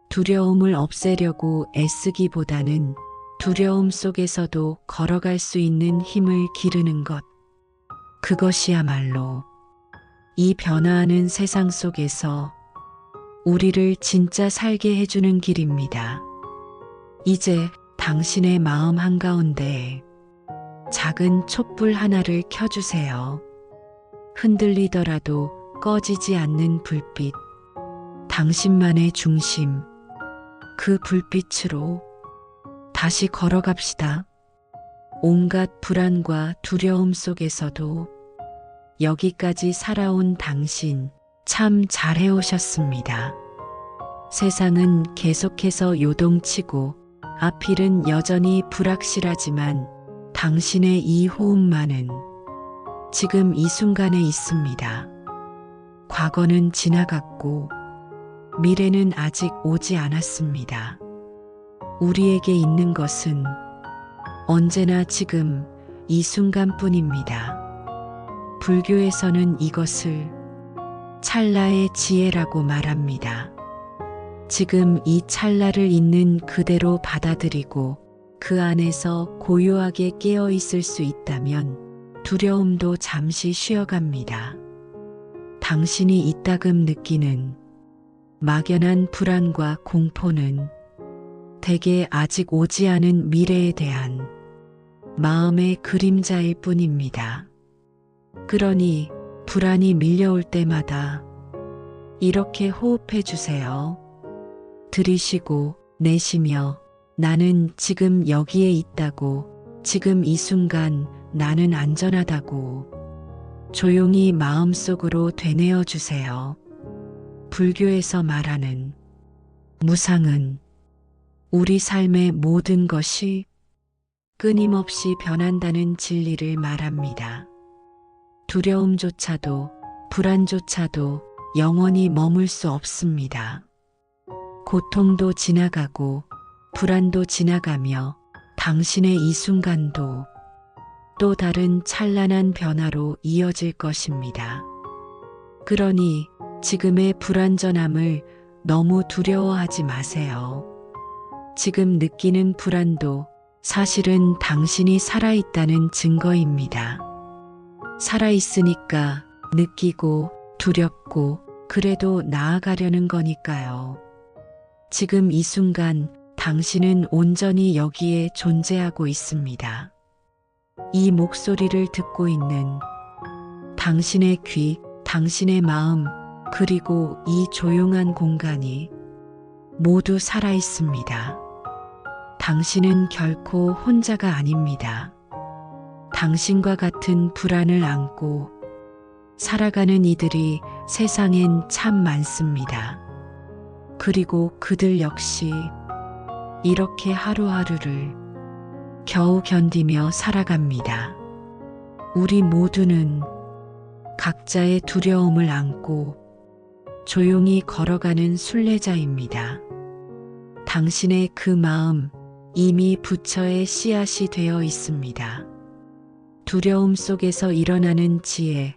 두려움을 없애려고 애쓰기보다는 두려움 속에서도 걸어갈 수 있는 힘을 기르는 것, 그것이야말로 이 변화하는 세상 속에서 우리를 진짜 살게 해주는 길입니다. 이제 당신의 마음 한가운데에 작은 촛불 하나를 켜주세요. 흔들리더라도 꺼지지 않는 불빛, 당신만의 중심, 그 불빛으로 다시 걸어갑시다. 온갖 불안과 두려움 속에서도 여기까지 살아온 당신 참 잘해오셨습니다. 세상은 계속해서 요동치고 앞일은 여전히 불확실하지만 당신의 이 호흡만은 지금 이 순간에 있습니다. 과거는 지나갔고 미래는 아직 오지 않았습니다. 우리에게 있는 것은 언제나 지금 이 순간뿐입니다. 불교에서는 이것을 찰나의 지혜라고 말합니다. 지금 이 찰나를 있는 그대로 받아들이고 그 안에서 고요하게 깨어 있을 수 있다면 두려움도 잠시 쉬어갑니다. 당신이 이따금 느끼는 막연한 불안과 공포는 대개 아직 오지 않은 미래에 대한 마음의 그림자일 뿐입니다. 그러니 불안이 밀려올 때마다 이렇게 호흡해 주세요. 들이쉬고 내쉬며 나는 지금 여기에 있다고, 지금 이 순간 나는 안전하다고 조용히 마음속으로 되뇌어 주세요. 불교에서 말하는 무상은 우리 삶의 모든 것이 끊임없이 변한다는 진리를 말합니다. 두려움조차도 불안조차도 영원히 머물 수 없습니다. 고통도 지나가고 불안도 지나가며 당신의 이 순간도 또 다른 찬란한 변화로 이어질 것입니다. 그러니 지금의 불완전함을 너무 두려워하지 마세요. 지금 느끼는 불안도 사실은 당신이 살아있다는 증거입니다. 살아있으니까 느끼고 두렵고 그래도 나아가려는 거니까요. 지금 이 순간 당신은 온전히 여기에 존재하고 있습니다. 이 목소리를 듣고 있는 당신의 귀, 당신의 마음, 그리고 이 조용한 공간이 모두 살아있습니다. 당신은 결코 혼자가 아닙니다. 당신과 같은 불안을 안고 살아가는 이들이 세상엔 참 많습니다. 그리고 그들 역시 이렇게 하루하루를 겨우 견디며 살아갑니다. 우리 모두는 각자의 두려움을 안고 조용히 걸어가는 순례자입니다. 당신의 그 마음 이미 부처의 씨앗이 되어 있습니다. 두려움 속에서 일어나는 지혜,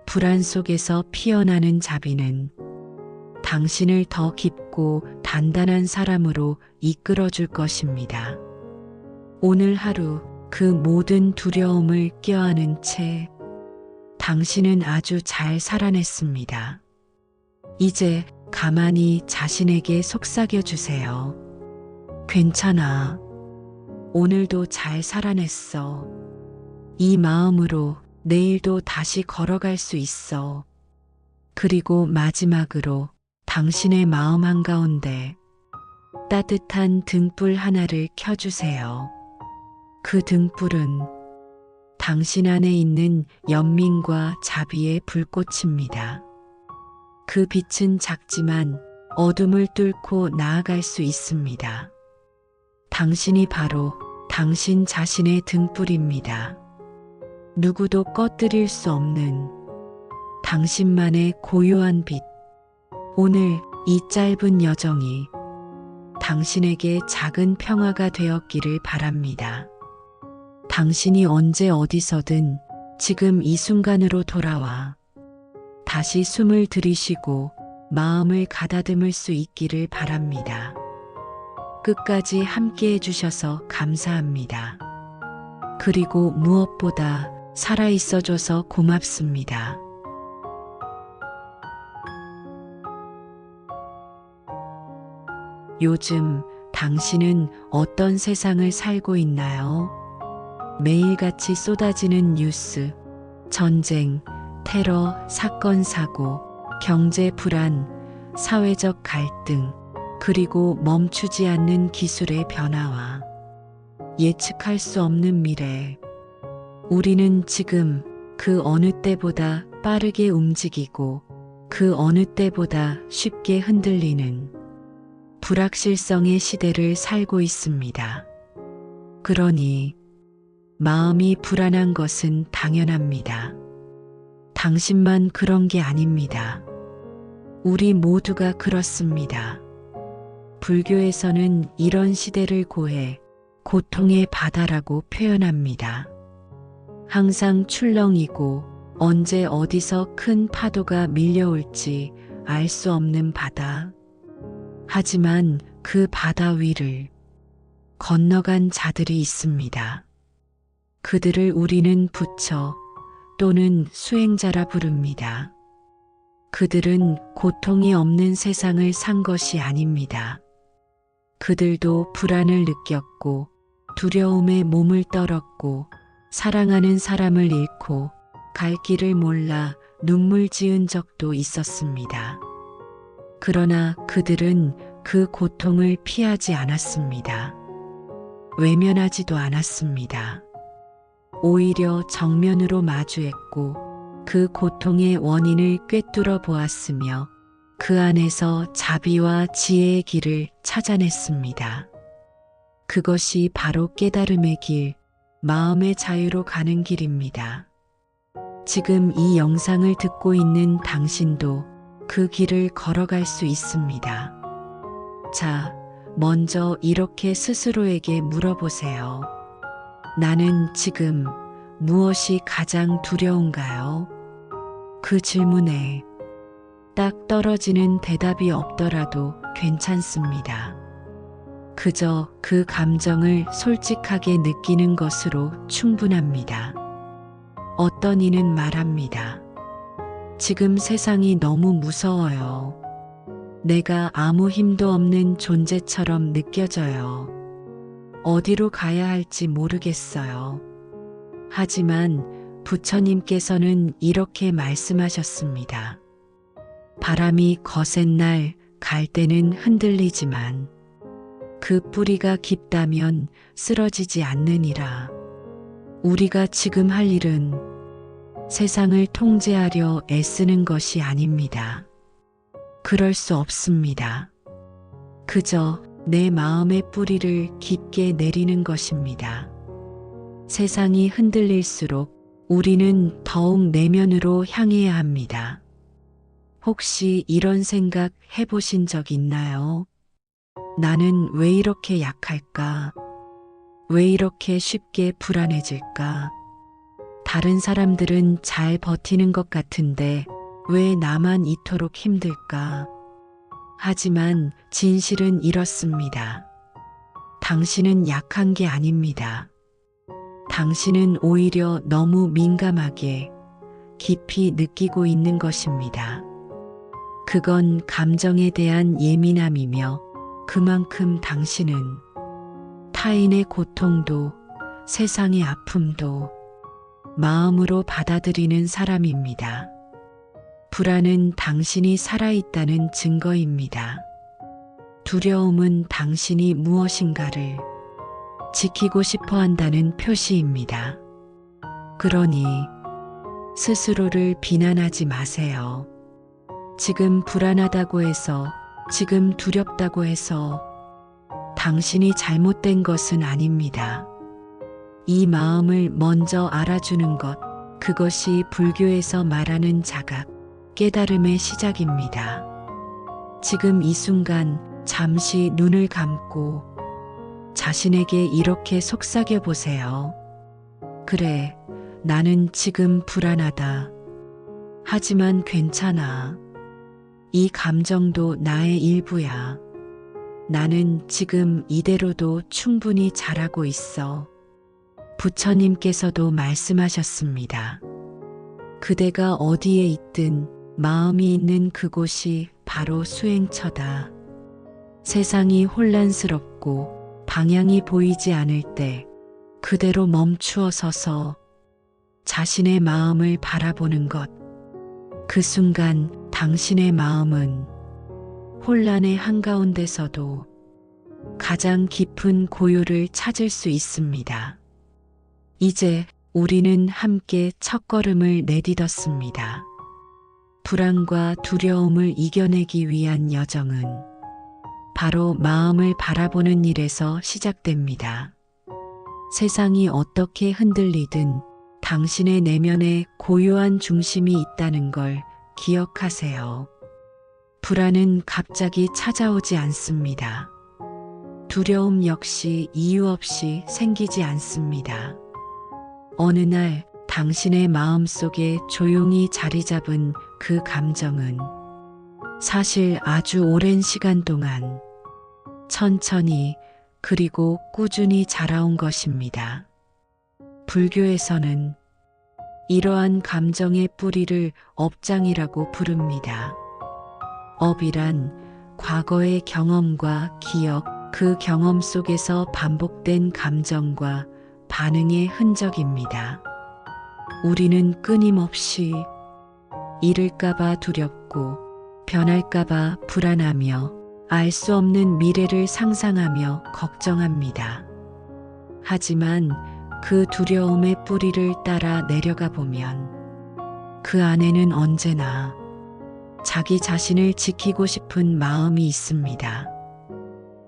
불안 속에서 피어나는 자비는 당신을 더 깊고 단단한 사람으로 이끌어 줄 것입니다. 오늘 하루 그 모든 두려움을 껴안은 채 당신은 아주 잘 살아냈습니다. 이제 가만히 자신에게 속삭여 주세요. 괜찮아. 오늘도 잘 살아냈어. 이 마음으로 내일도 다시 걸어갈 수 있어. 그리고 마지막으로 당신의 마음 한가운데 따뜻한 등불 하나를 켜주세요. 그 등불은 당신 안에 있는 연민과 자비의 불꽃입니다. 그 빛은 작지만 어둠을 뚫고 나아갈 수 있습니다. 당신이 바로 당신 자신의 등불입니다. 누구도 꺼뜨릴 수 없는 당신만의 고요한 빛. 오늘 이 짧은 여정이 당신에게 작은 평화가 되었기를 바랍니다. 당신이 언제 어디서든 지금 이 순간으로 돌아와 다시 숨을 들이쉬고 마음을 가다듬을 수 있기를 바랍니다. 끝까지 함께 해주셔서 감사합니다. 그리고 무엇보다 살아있어줘서 고맙습니다. 요즘 당신은 어떤 세상을 살고 있나요? 매일같이 쏟아지는 뉴스, 전쟁, 테러, 사건, 사고, 경제 불안, 사회적 갈등, 그리고 멈추지 않는 기술의 변화와 예측할 수 없는 미래. 우리는 지금 그 어느 때보다 빠르게 움직이고 그 어느 때보다 쉽게 흔들리는 불확실성의 시대를 살고 있습니다. 그러니 마음이 불안한 것은 당연합니다. 당신만 그런 게 아닙니다. 우리 모두가 그렇습니다. 불교에서는 이런 시대를 고해 고통의 바다라고 표현합니다. 항상 출렁이고 언제 어디서 큰 파도가 밀려올지 알 수 없는 바다. 하지만 그 바다 위를 건너간 자들이 있습니다. 그들을 우리는 부처 또는 수행자라 부릅니다. 그들은 고통이 없는 세상을 산 것이 아닙니다. 그들도 불안을 느꼈고 두려움에 몸을 떨었고 사랑하는 사람을 잃고 갈 길을 몰라 눈물 지은 적도 있었습니다. 그러나 그들은 그 고통을 피하지 않았습니다. 외면하지도 않았습니다. 오히려 정면으로 마주했고 그 고통의 원인을 꿰뚫어 보았으며 그 안에서 자비와 지혜의 길을 찾아냈습니다. 그것이 바로 깨달음의 길, 마음의 자유로 가는 길입니다. 지금 이 영상을 듣고 있는 당신도 그 길을 걸어갈 수 있습니다. 자, 먼저 이렇게 스스로에게 물어보세요. 나는 지금 무엇이 가장 두려운가요? 그 질문에 딱 떨어지는 대답이 없더라도 괜찮습니다. 그저 그 감정을 솔직하게 느끼는 것으로 충분합니다. 어떤 이는 말합니다. 지금 세상이 너무 무서워요. 내가 아무 힘도 없는 존재처럼 느껴져요. 어디로 가야 할지 모르겠어요. 하지만 부처님께서는 이렇게 말씀하셨습니다. 바람이 거센 날 갈대는 흔들리지만 그 뿌리가 깊다면 쓰러지지 않느니라. 우리가 지금 할 일은 세상을 통제하려 애쓰는 것이 아닙니다. 그럴 수 없습니다. 그저 내 마음의 뿌리를 깊게 내리는 것입니다. 세상이 흔들릴수록 우리는 더욱 내면으로 향해야 합니다. 혹시 이런 생각 해보신 적 있나요? 나는 왜 이렇게 약할까? 왜 이렇게 쉽게 불안해질까? 다른 사람들은 잘 버티는 것 같은데 왜 나만 이토록 힘들까? 하지만 진실은 이렇습니다. 당신은 약한 게 아닙니다. 당신은 오히려 너무 민감하게 깊이 느끼고 있는 것입니다. 그건 감정에 대한 예민함이며 그만큼 당신은 타인의 고통도 세상의 아픔도 마음으로 받아들이는 사람입니다. 불안은 당신이 살아있다는 증거입니다. 두려움은 당신이 무엇인가를 지키고 싶어 한다는 표시입니다. 그러니 스스로를 비난하지 마세요. 지금 불안하다고 해서, 지금 두렵다고 해서 당신이 잘못된 것은 아닙니다. 이 마음을 먼저 알아주는 것, 그것이 불교에서 말하는 자각, 깨달음의 시작입니다. 지금 이 순간 잠시 눈을 감고 자신에게 이렇게 속삭여 보세요. 그래, 나는 지금 불안하다. 하지만 괜찮아. 이 감정도 나의 일부야. 나는 지금 이대로도 충분히 잘하고 있어. 부처님께서도 말씀하셨습니다. 그대가 어디에 있든 마음이 있는 그곳이 바로 수행처다. 세상이 혼란스럽고 방향이 보이지 않을 때 그대로 멈추어 서서 자신의 마음을 바라보는 것. 그 순간 당신의 마음은 혼란의 한가운데서도 가장 깊은 고요를 찾을 수 있습니다. 이제 우리는 함께 첫걸음을 내딛었습니다. 불안과 두려움을 이겨내기 위한 여정은 바로 마음을 바라보는 일에서 시작됩니다. 세상이 어떻게 흔들리든 당신의 내면에 고요한 중심이 있다는 걸 기억하세요. 불안은 갑자기 찾아오지 않습니다. 두려움 역시 이유 없이 생기지 않습니다. 어느 날 당신의 마음속에 조용히 자리 잡은 그 감정은 사실 아주 오랜 시간 동안 천천히 그리고 꾸준히 자라온 것입니다. 불교에서는 이러한 감정의 뿌리를 업장이라고 부릅니다. 업이란 과거의 경험과 기억, 그 경험 속에서 반복된 감정과 반응의 흔적입니다. 우리는 끊임없이 잃을까봐 두렵고 변할까봐 불안하며 알 수 없는 미래를 상상하며 걱정합니다. 하지만 그 두려움의 뿌리를 따라 내려가 보면 그 안에는 언제나 자기 자신을 지키고 싶은 마음이 있습니다.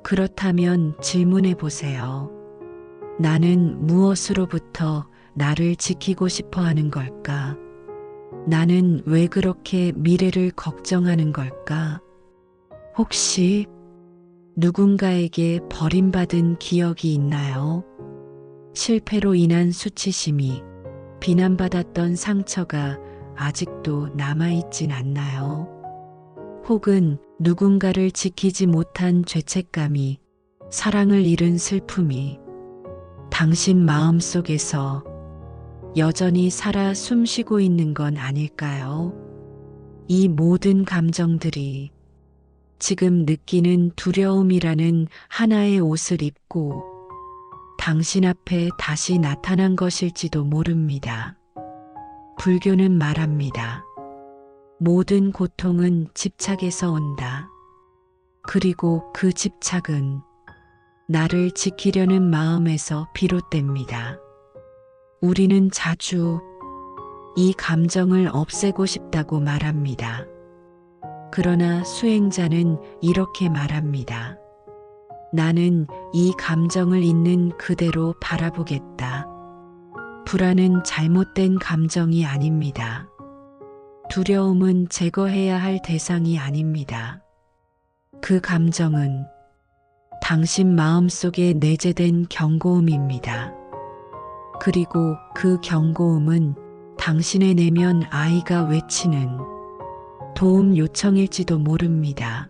그렇다면 질문해 보세요. 나는 무엇으로부터 나를 지키고 싶어 하는 걸까? 나는 왜 그렇게 미래를 걱정하는 걸까? 혹시 누군가에게 버림받은 기억이 있나요? 실패로 인한 수치심이, 비난받았던 상처가 아직도 남아있진 않나요? 혹은 누군가를 지키지 못한 죄책감이, 사랑을 잃은 슬픔이 당신 마음속에서 여전히 살아 숨쉬고 있는 건 아닐까요? 이 모든 감정들이 지금 느끼는 두려움이라는 하나의 옷을 입고 당신 앞에 다시 나타난 것일지도 모릅니다. 불교는 말합니다. 모든 고통은 집착에서 온다. 그리고 그 집착은 나를 지키려는 마음에서 비롯됩니다. 우리는 자주 이 감정을 없애고 싶다고 말합니다. 그러나 수행자는 이렇게 말합니다. 나는 이 감정을 있는 그대로 바라보겠다. 불안은 잘못된 감정이 아닙니다. 두려움은 제거해야 할 대상이 아닙니다. 그 감정은 당신 마음속에 내재된 경고음입니다. 그리고 그 경고음은 당신의 내면 아이가 외치는 도움 요청일지도 모릅니다.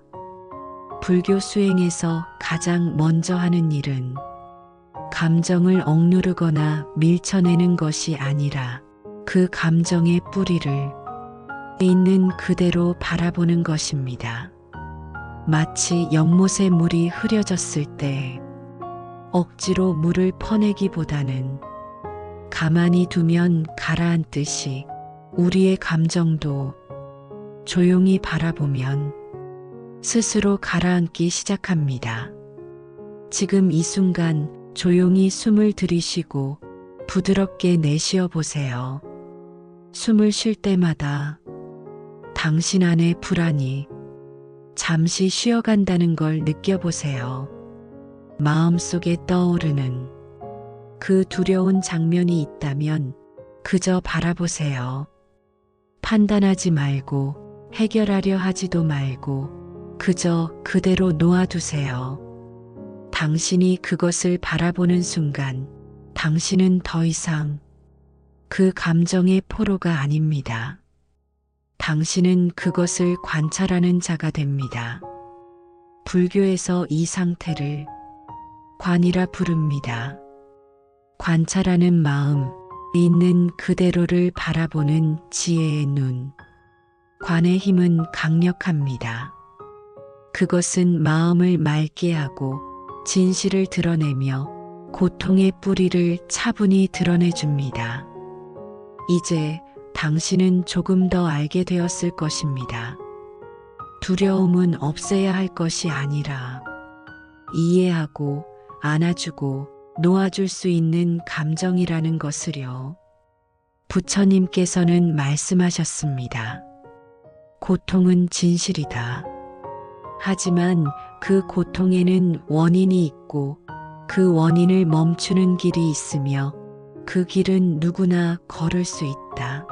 불교 수행에서 가장 먼저 하는 일은 감정을 억누르거나 밀쳐내는 것이 아니라 그 감정의 뿌리를 있는 그대로 바라보는 것입니다. 마치 연못에 물이 흐려졌을 때 억지로 물을 퍼내기보다는 가만히 두면 가라앉듯이 우리의 감정도 조용히 바라보면 스스로 가라앉기 시작합니다. 지금 이 순간 조용히 숨을 들이쉬고 부드럽게 내쉬어 보세요. 숨을 쉴 때마다 당신 안의 불안이 잠시 쉬어간다는 걸 느껴보세요. 마음속에 떠오르는 그 두려운 장면이 있다면 그저 바라보세요. 판단하지 말고 해결하려 하지도 말고 그저 그대로 놓아두세요. 당신이 그것을 바라보는 순간 당신은 더 이상 그 감정의 포로가 아닙니다. 당신은 그것을 관찰하는 자가 됩니다. 불교에서 이 상태를 관이라 부릅니다. 관찰하는 마음, 있는 그대로를 바라보는 지혜의 눈. 관의 힘은 강력합니다. 그것은 마음을 맑게 하고 진실을 드러내며 고통의 뿌리를 차분히 드러내줍니다. 이제 당신은 조금 더 알게 되었을 것입니다. 두려움은 없애야 할 것이 아니라 이해하고 안아주고 놓아줄 수 있는 감정이라는 것을요. 부처님께서는 말씀하셨습니다. 고통은 진실이다. 하지만 그 고통에는 원인이 있고 그 원인을 멈추는 길이 있으며 그 길은 누구나 걸을 수 있다.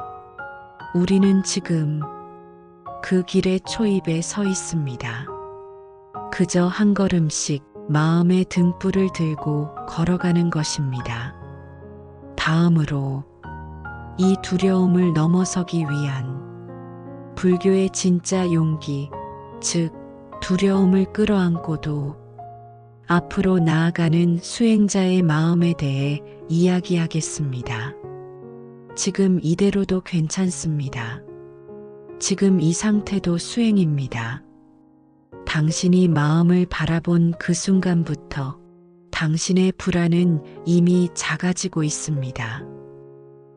우리는 지금 그 길의 초입에 서 있습니다. 그저 한 걸음씩 마음의 등불을 들고 걸어가는 것입니다. 다음으로 이 두려움을 넘어서기 위한 불교의 진짜 용기, 즉, 두려움을 끌어안고도 앞으로 나아가는 수행자의 마음에 대해 이야기하겠습니다. 지금 이대로도 괜찮습니다. 지금 이 상태도 수행입니다. 당신이 마음을 바라본 그 순간부터 당신의 불안은 이미 작아지고 있습니다.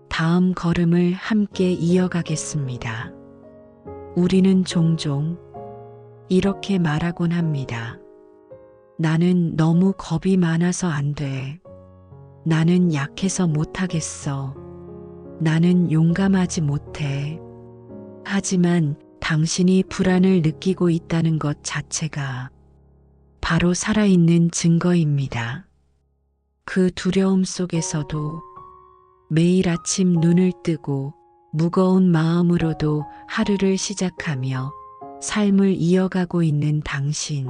다음 걸음을 함께 이어가겠습니다. 우리는 종종 이렇게 말하곤 합니다. 나는 너무 겁이 많아서 안 돼. 나는 약해서 못하겠어. 나는 용감하지 못해. 하지만 당신이 불안을 느끼고 있다는 것 자체가 바로 살아있는 증거입니다. 그 두려움 속에서도 매일 아침 눈을 뜨고 무거운 마음으로도 하루를 시작하며 삶을 이어가고 있는 당신.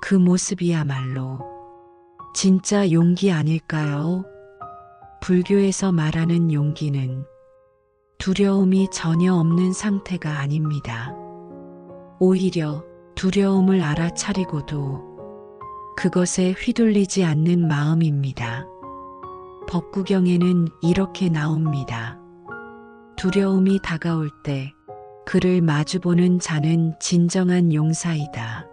그 모습이야말로 진짜 용기 아닐까요? 불교에서 말하는 용기는 두려움이 전혀 없는 상태가 아닙니다. 오히려 두려움을 알아차리고도 그것에 휘둘리지 않는 마음입니다. 법구경에는 이렇게 나옵니다. 두려움이 다가올 때 그를 마주보는 자는 진정한 용사이다.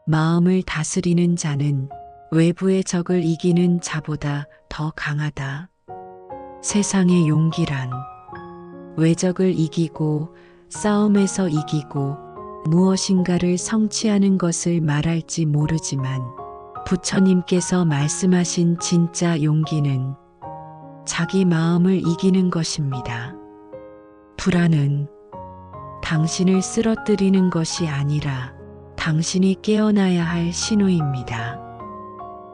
마음을 다스리는 자는 외부의 적을 이기는 자보다 더 강하다. 세상의 용기란 외적을 이기고 싸움에서 이기고 무엇인가를 성취하는 것을 말할지 모르지만 부처님께서 말씀하신 진짜 용기는 자기 마음을 이기는 것입니다. 불안은 당신을 쓰러뜨리는 것이 아니라 당신이 깨어나야 할 신호입니다.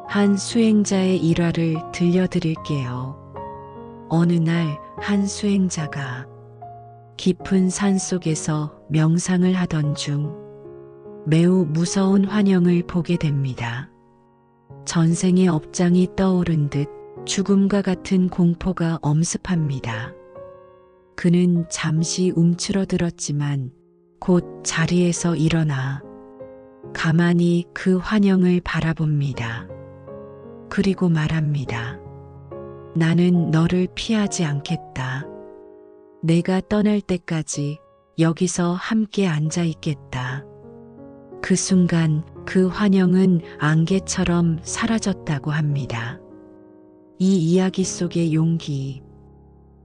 한 수행자의 일화를 들려드릴게요. 어느 날 한 수행자가 깊은 산 속에서 명상을 하던 중 매우 무서운 환영을 보게 됩니다. 전생의 업장이 떠오른 듯 죽음과 같은 공포가 엄습합니다. 그는 잠시 움츠러들었지만 곧 자리에서 일어나 가만히 그 환영을 바라봅니다. 그리고 말합니다. 나는 너를 피하지 않겠다. 내가 떠날 때까지 여기서 함께 앉아 있겠다. 그 순간 그 환영은 안개처럼 사라졌다고 합니다. 이 이야기 속의 용기,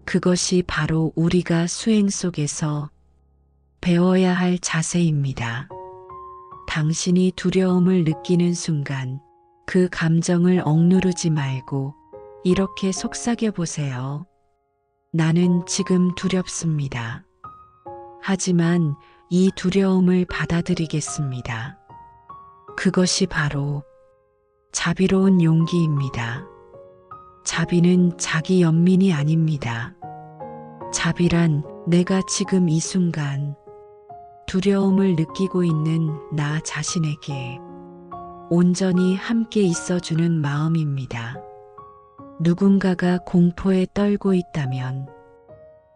그것이 바로 우리가 수행 속에서 배워야 할 자세입니다. 당신이 두려움을 느끼는 순간 그 감정을 억누르지 말고 이렇게 속삭여 보세요. 나는 지금 두렵습니다. 하지만 이 두려움을 받아들이겠습니다. 그것이 바로 자비로운 용기입니다. 자비는 자기 연민이 아닙니다. 자비란 내가 지금 이 순간 두려움을 느끼고 있는 나 자신에게 온전히 함께 있어주는 마음입니다. 누군가가 공포에 떨고 있다면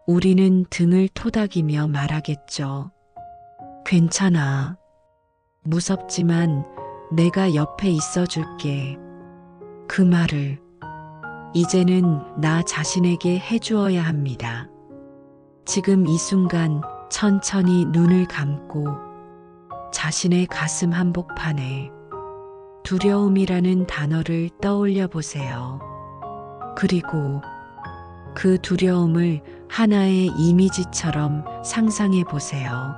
우리는 등을 토닥이며 말하겠죠. 괜찮아. 무섭지만 내가 옆에 있어줄게. 그 말을 이제는 나 자신에게 해주어야 합니다. 지금 이 순간 천천히 눈을 감고 자신의 가슴 한복판에 두려움이라는 단어를 떠올려 보세요. 그리고 그 두려움을 하나의 이미지처럼 상상해 보세요.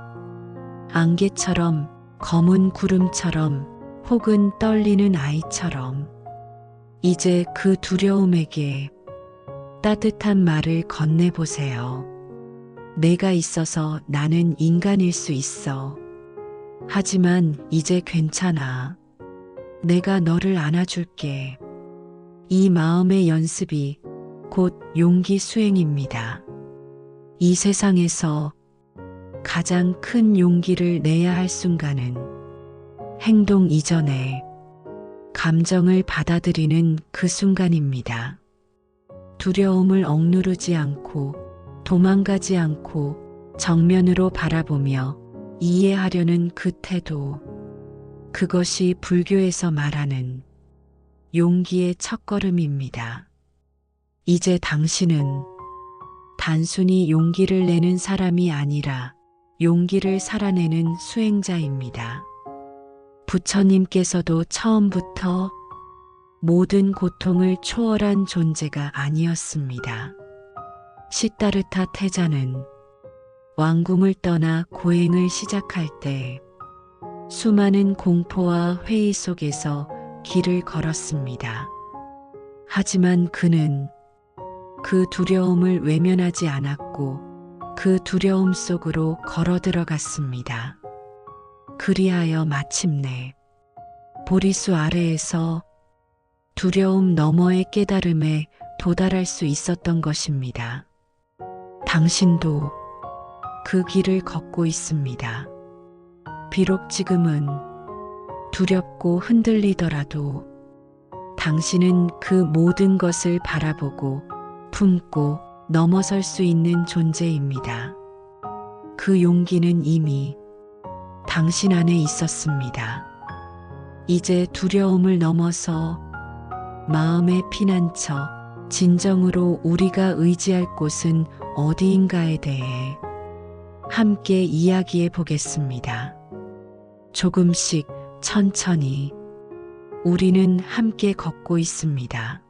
안개처럼, 검은 구름처럼, 혹은 떨리는 아이처럼. 이제 그 두려움에게 따뜻한 말을 건네보세요. 내가 있어서 나는 인간일 수 있어. 하지만 이제 괜찮아. 내가 너를 안아줄게. 이 마음의 연습이 곧 용기 수행입니다. 이 세상에서 가장 큰 용기를 내야 할 순간은 행동 이전에 감정을 받아들이는 그 순간입니다. 두려움을 억누르지 않고 도망가지 않고 정면으로 바라보며 이해하려는 그 태도, 그것이 불교에서 말하는 용기의 첫걸음입니다. 이제 당신은 단순히 용기를 내는 사람이 아니라 용기를 살아내는 수행자입니다. 부처님께서도 처음부터 모든 고통을 초월한 존재가 아니었습니다. 시다르타 태자는 왕궁을 떠나 고행을 시작할 때 수많은 공포와 회의 속에서 길을 걸었습니다. 하지만 그는 그 두려움을 외면하지 않았고 그 두려움 속으로 걸어 들어갔습니다. 그리하여 마침내 보리수 아래에서 두려움 너머의 깨달음에 도달할 수 있었던 것입니다. 당신도 그 길을 걷고 있습니다. 비록 지금은 두렵고 흔들리더라도 당신은 그 모든 것을 바라보고 품고 넘어설 수 있는 존재입니다. 그 용기는 이미 당신 안에 있었습니다. 이제 두려움을 넘어서 마음의 피난처, 진정으로 우리가 의지할 곳은 어디인가에 대해 함께 이야기해 보겠습니다. 조금씩 천천히 우리는 함께 걷고 있습니다.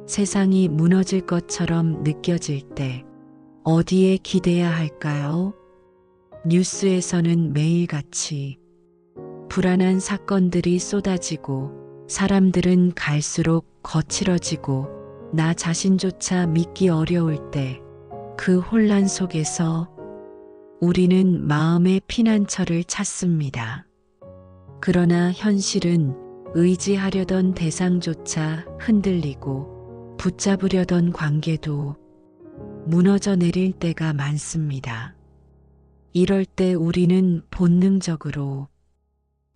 세상이 무너질 것처럼 느껴질 때 어디에 기대야 할까요? 뉴스에서는 매일같이 불안한 사건들이 쏟아지고 사람들은 갈수록 거칠어지고 나 자신조차 믿기 어려울 때 그 혼란 속에서 우리는 마음의 피난처를 찾습니다. 그러나 현실은 의지하려던 대상조차 흔들리고 붙잡으려던 관계도 무너져 내릴 때가 많습니다. 이럴 때 우리는 본능적으로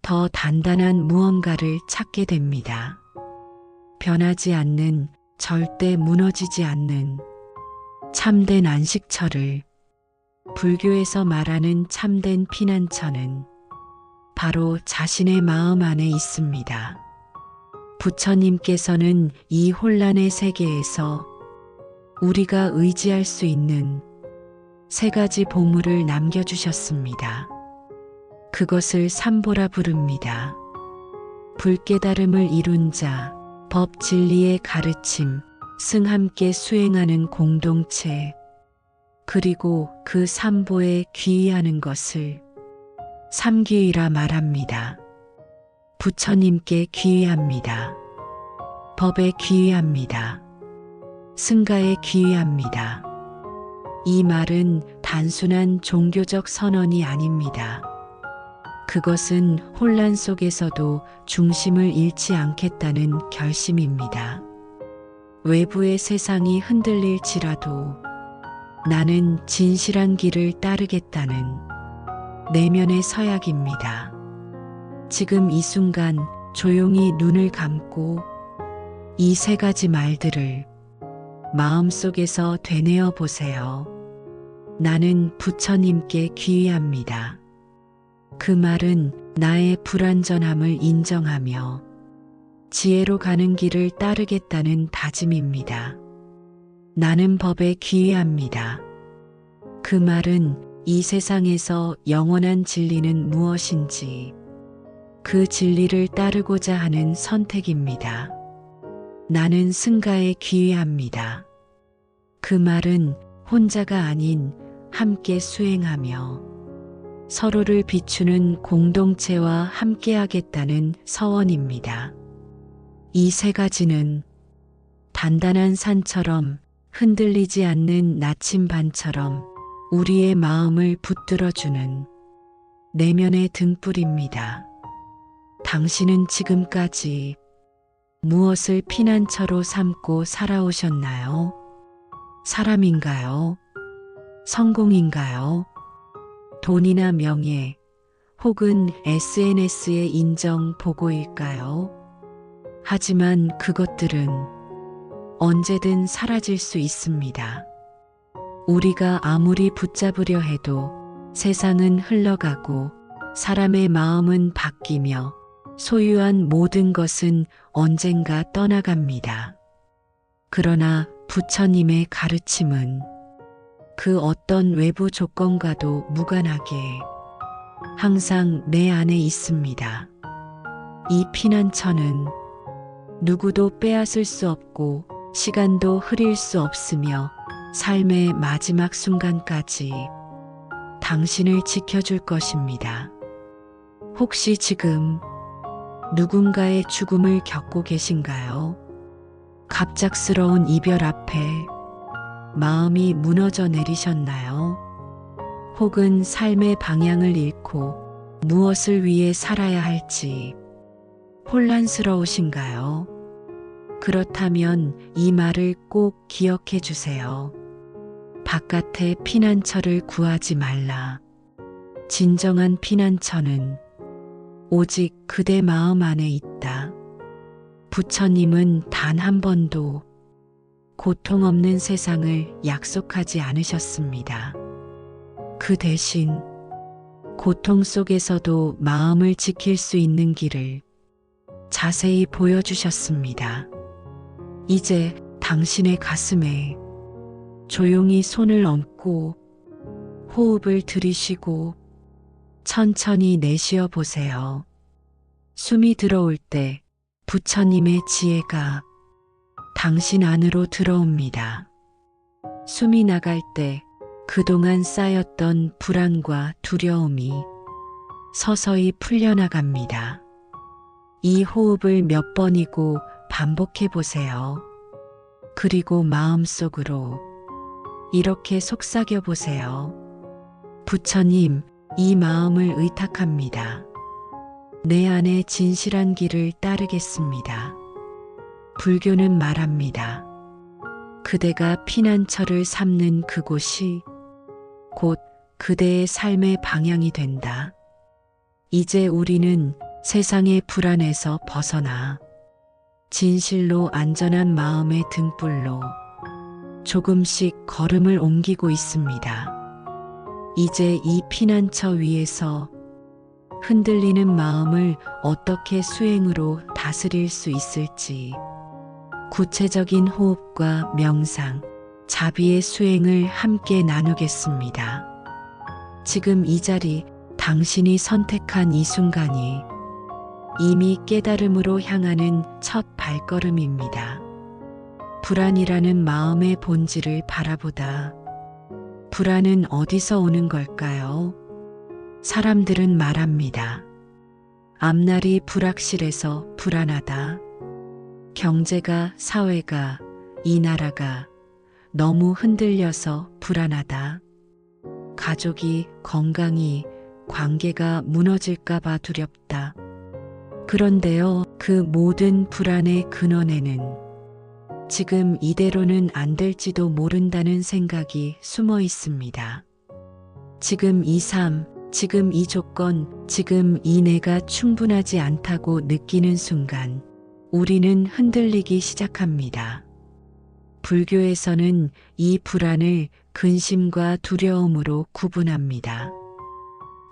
더 단단한 무언가를 찾게 됩니다. 변하지 않는, 절대 무너지지 않는 참된 안식처를, 불교에서 말하는 참된 피난처는 바로 자신의 마음 안에 있습니다. 부처님께서는 이 혼란의 세계에서 우리가 의지할 수 있는 세 가지 보물을 남겨주셨습니다. 그것을 삼보라 부릅니다. 불깨달음을 이룬 자, 법 진리의 가르침, 승 함께 수행하는 공동체, 그리고 그 삼보에 귀의하는 것을 삼귀의라 말합니다. 부처님께 귀의합니다. 법에 귀의합니다. 승가에 귀의합니다. 이 말은 단순한 종교적 선언이 아닙니다. 그것은 혼란 속에서도 중심을 잃지 않겠다는 결심입니다. 외부의 세상이 흔들릴지라도 나는 진실한 길을 따르겠다는 내면의 서약입니다. 지금 이 순간 조용히 눈을 감고 이 세 가지 말들을 마음속에서 되뇌어 보세요. 나는 부처님께 귀의합니다. 그 말은 나의 불완전함을 인정하며 지혜로 가는 길을 따르겠다는 다짐입니다. 나는 법에 귀의합니다. 그 말은 이 세상에서 영원한 진리는 무엇인지 그 진리를 따르고자 하는 선택입니다. 나는 승가에 귀의합니다. 그 말은 혼자가 아닌 함께 수행하며 서로를 비추는 공동체와 함께하겠다는 서원입니다. 이 세 가지는 단단한 산처럼 흔들리지 않는 나침반처럼 우리의 마음을 붙들어주는 내면의 등불입니다. 당신은 지금까지 무엇을 피난처로 삼고 살아오셨나요? 사람인가요? 성공인가요? 돈이나 명예, 혹은 SNS의 인정 보고일까요? 하지만 그것들은 언제든 사라질 수 있습니다. 우리가 아무리 붙잡으려 해도 세상은 흘러가고 사람의 마음은 바뀌며 소유한 모든 것은 언젠가 떠나갑니다. 그러나 부처님의 가르침은 그 어떤 외부 조건과도 무관하게 항상 내 안에 있습니다. 이 피난처는 누구도 빼앗을 수 없고 시간도 흐릴 수 없으며 삶의 마지막 순간까지 당신을 지켜줄 것입니다. 혹시 지금 누군가의 죽음을 겪고 계신가요? 갑작스러운 이별 앞에 마음이 무너져 내리셨나요? 혹은 삶의 방향을 잃고 무엇을 위해 살아야 할지 혼란스러우신가요? 그렇다면 이 말을 꼭 기억해 주세요. 바깥의 피난처를 구하지 말라. 진정한 피난처는 오직 그대 마음 안에 있다. 부처님은 단 한 번도 고통 없는 세상을 약속하지 않으셨습니다. 그 대신 고통 속에서도 마음을 지킬 수 있는 길을 자세히 보여주셨습니다. 이제 당신의 가슴에 조용히 손을 얹고 호흡을 들이쉬고 천천히 내쉬어 보세요. 숨이 들어올 때 부처님의 지혜가 당신 안으로 들어옵니다. 숨이 나갈 때 그동안 쌓였던 불안과 두려움이 서서히 풀려나갑니다. 이 호흡을 몇 번이고 반복해 보세요. 그리고 마음속으로 이렇게 속삭여 보세요. 부처님, 이 마음을 의탁합니다. 내 안의 진실한 길을 따르겠습니다. 불교는 말합니다. 그대가 피난처를 삼는 그곳이 곧 그대의 삶의 방향이 된다. 이제 우리는 세상의 불안에서 벗어나 진실로 안전한 마음의 등불로 조금씩 걸음을 옮기고 있습니다. 이제 이 피난처 위에서 흔들리는 마음을 어떻게 수행으로 다스릴 수 있을지 구체적인 호흡과 명상, 자비의 수행을 함께 나누겠습니다. 지금 이 자리, 당신이 선택한 이 순간이 이미 깨달음으로 향하는 첫 발걸음입니다. 불안이라는 마음의 본질을 바라보다 불안은 어디서 오는 걸까요? 사람들은 말합니다. 앞날이 불확실해서 불안하다. 경제가, 사회가, 이 나라가 너무 흔들려서 불안하다. 가족이, 건강이, 관계가 무너질까봐 두렵다. 그런데요, 그 모든 불안의 근원에는 지금 이대로는 안 될지도 모른다는 생각이 숨어 있습니다. 지금 이 삶, 지금 이 조건, 지금 이 내가 충분하지 않다고 느끼는 순간 우리는 흔들리기 시작합니다. 불교에서는 이 불안을 근심과 두려움으로 구분합니다.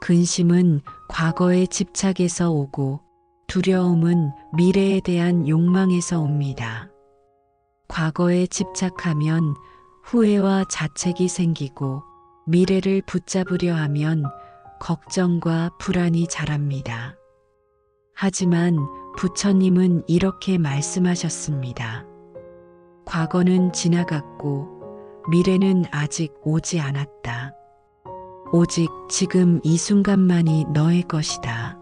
근심은 과거의 집착에서 오고 두려움은 미래에 대한 욕망에서 옵니다. 과거에 집착하면 후회와 자책이 생기고 미래를 붙잡으려 하면 걱정과 불안이 자랍니다. 하지만 부처님은 이렇게 말씀하셨습니다. 과거는 지나갔고 미래는 아직 오지 않았다. 오직 지금 이 순간만이 너의 것이다.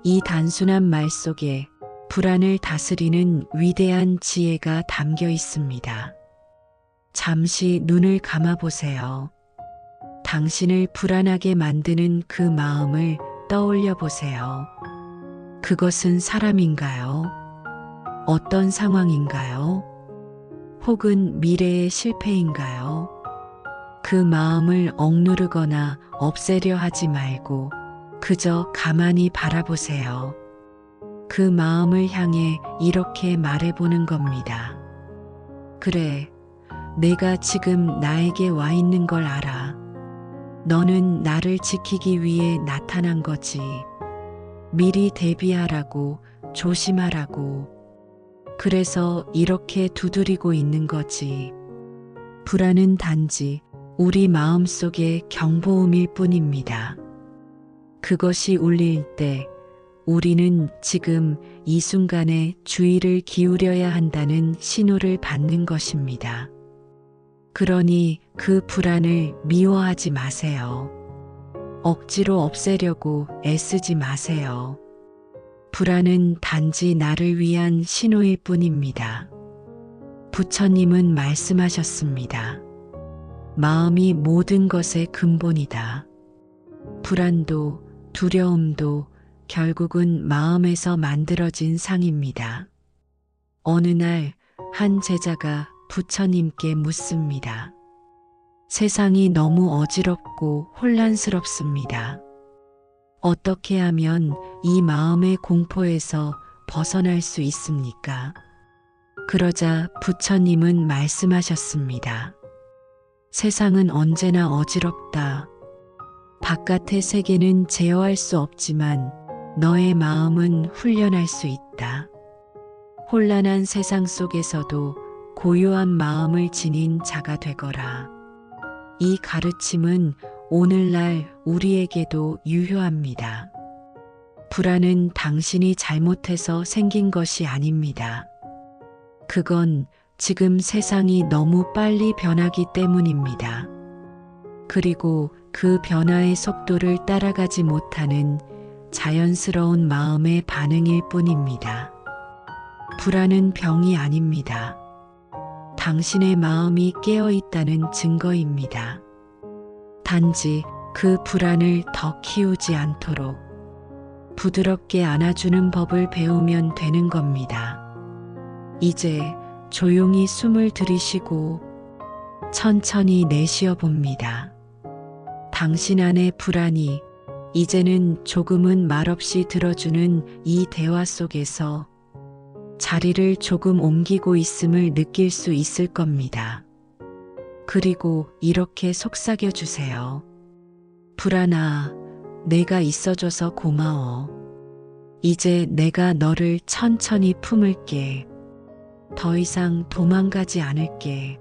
이 단순한 말 속에 불안을 다스리는 위대한 지혜가 담겨 있습니다. 잠시 눈을 감아보세요. 당신을 불안하게 만드는 그 마음을 떠올려 보세요. 그것은 사람인가요? 어떤 상황인가요? 혹은 미래의 실패인가요? 그 마음을 억누르거나 없애려 하지 말고 그저 가만히 바라보세요. 그 마음을 향해 이렇게 말해보는 겁니다. 그래, 내가 지금 나에게 와 있는 걸 알아. 너는 나를 지키기 위해 나타난 거지. 미리 대비하라고, 조심하라고. 그래서 이렇게 두드리고 있는 거지. 불안은 단지 우리 마음속의 경보음일 뿐입니다. 그것이 울릴 때 우리는 지금 이 순간에 주의를 기울여야 한다는 신호를 받는 것입니다. 그러니 그 불안을 미워하지 마세요. 억지로 없애려고 애쓰지 마세요. 불안은 단지 나를 위한 신호일 뿐입니다. 부처님은 말씀하셨습니다. 마음이 모든 것의 근본이다. 불안도 두려움도 결국은 마음에서 만들어진 상입니다. 어느 날 한 제자가 부처님께 묻습니다. 세상이 너무 어지럽고 혼란스럽습니다. 어떻게 하면 이 마음의 공포에서 벗어날 수 있습니까? 그러자 부처님은 말씀하셨습니다. 세상은 언제나 어지럽다. 바깥의 세계는 제어할 수 없지만 너의 마음은 훈련할 수 있다. 혼란한 세상 속에서도 고요한 마음을 지닌 자가 되거라. 이 가르침은 오늘날 우리에게도 유효합니다. 불안은 당신이 잘못해서 생긴 것이 아닙니다. 그건 지금 세상이 너무 빨리 변하기 때문입니다. 그리고 그 변화의 속도를 따라가지 못하는 자연스러운 마음의 반응일 뿐입니다. 불안은 병이 아닙니다. 당신의 마음이 깨어 있다는 증거입니다. 단지 그 불안을 더 키우지 않도록 부드럽게 안아주는 법을 배우면 되는 겁니다. 이제 조용히 숨을 들이쉬고 천천히 내쉬어 봅니다. 당신 안의 불안이 이제는 조금은 말없이 들어주는 이 대화 속에서 자리를 조금 옮기고 있음을 느낄 수 있을 겁니다. 그리고 이렇게 속삭여 주세요. 불안아, 내가 있어줘서 고마워. 이제 내가 너를 천천히 품을게. 더 이상 도망가지 않을게.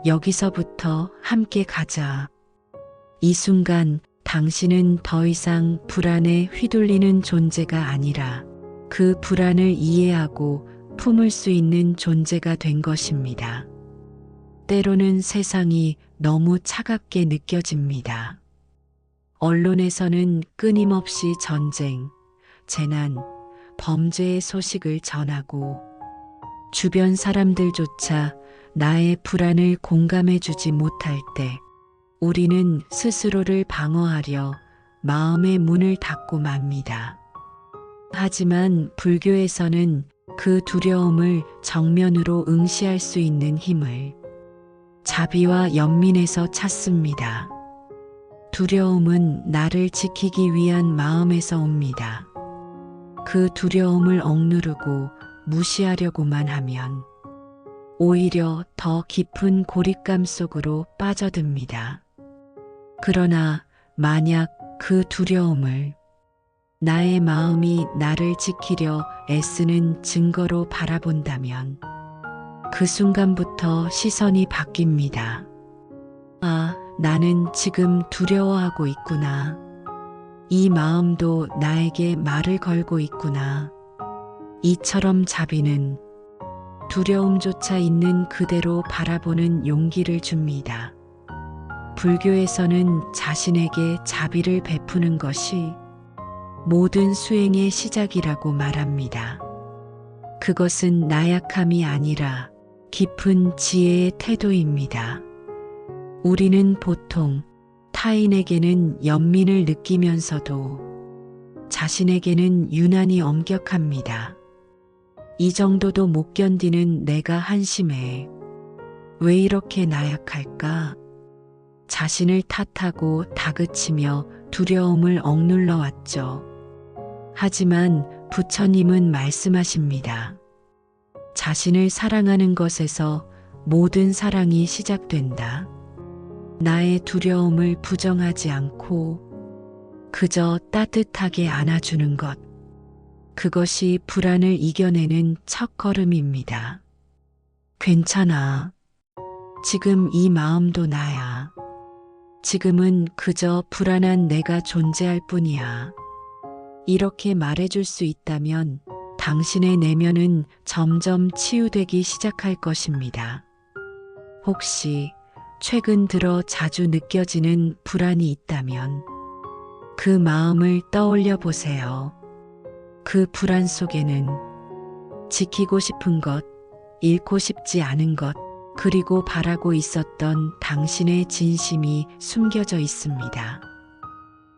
여기서부터 함께 가자. 이 순간 당신은 더 이상 불안에 휘둘리는 존재가 아니라 그 불안을 이해하고 품을 수 있는 존재가 된 것입니다. 때로는 세상이 너무 차갑게 느껴집니다. 언론에서는 끊임없이 전쟁, 재난, 범죄의 소식을 전하고 주변 사람들조차 나의 불안을 공감해주지 못할 때 우리는 스스로를 방어하려 마음의 문을 닫고 맙니다. 하지만 불교에서는 그 두려움을 정면으로 응시할 수 있는 힘을 자비와 연민에서 찾습니다. 두려움은 나를 지키기 위한 마음에서 옵니다. 그 두려움을 억누르고 무시하려고만 하면 오히려 더 깊은 고립감 속으로 빠져듭니다. 그러나 만약 그 두려움을 나의 마음이 나를 지키려 애쓰는 증거로 바라본다면 그 순간부터 시선이 바뀝니다. 아, 나는 지금 두려워하고 있구나. 이 마음도 나에게 말을 걸고 있구나. 이처럼 자비는 두려움조차 있는 그대로 바라보는 용기를 줍니다. 불교에서는 자신에게 자비를 베푸는 것이 모든 수행의 시작이라고 말합니다. 그것은 나약함이 아니라 깊은 지혜의 태도입니다. 우리는 보통 타인에게는 연민을 느끼면서도 자신에게는 유난히 엄격합니다. 이 정도도 못 견디는 내가 한심해. 왜 이렇게 나약할까? 자신을 탓하고 다그치며 두려움을 억눌러 왔죠. 하지만 부처님은 말씀하십니다. 자신을 사랑하는 것에서 모든 사랑이 시작된다. 나의 두려움을 부정하지 않고 그저 따뜻하게 안아주는 것. 그것이 불안을 이겨내는 첫걸음입니다. 괜찮아. 지금 이 마음도 나야. 지금은 그저 불안한 내가 존재할 뿐이야. 이렇게 말해줄 수 있다면 당신의 내면은 점점 치유되기 시작할 것입니다. 혹시 최근 들어 자주 느껴지는 불안이 있다면 그 마음을 떠올려 보세요. 그 불안 속에는 지키고 싶은 것, 잃고 싶지 않은 것, 그리고 바라고 있었던 당신의 진심이 숨겨져 있습니다.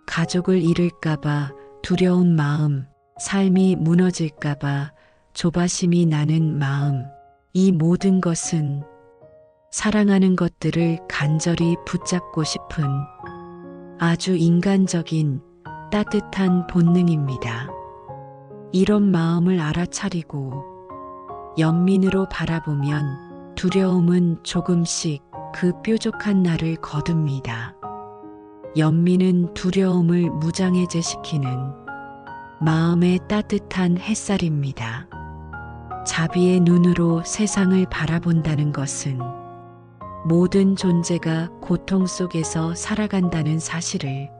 가족을 잃을까봐 두려운 마음, 삶이 무너질까봐 조바심이 나는 마음, 이 모든 것은 사랑하는 것들을 간절히 붙잡고 싶은 아주 인간적인 따뜻한 본능입니다. 이런 마음을 알아차리고 연민으로 바라보면 두려움은 조금씩 그 뾰족한 날을 거둡니다. 연민은 두려움을 무장해제시키는 마음의 따뜻한 햇살입니다. 자비의 눈으로 세상을 바라본다는 것은 모든 존재가 고통 속에서 살아간다는 사실을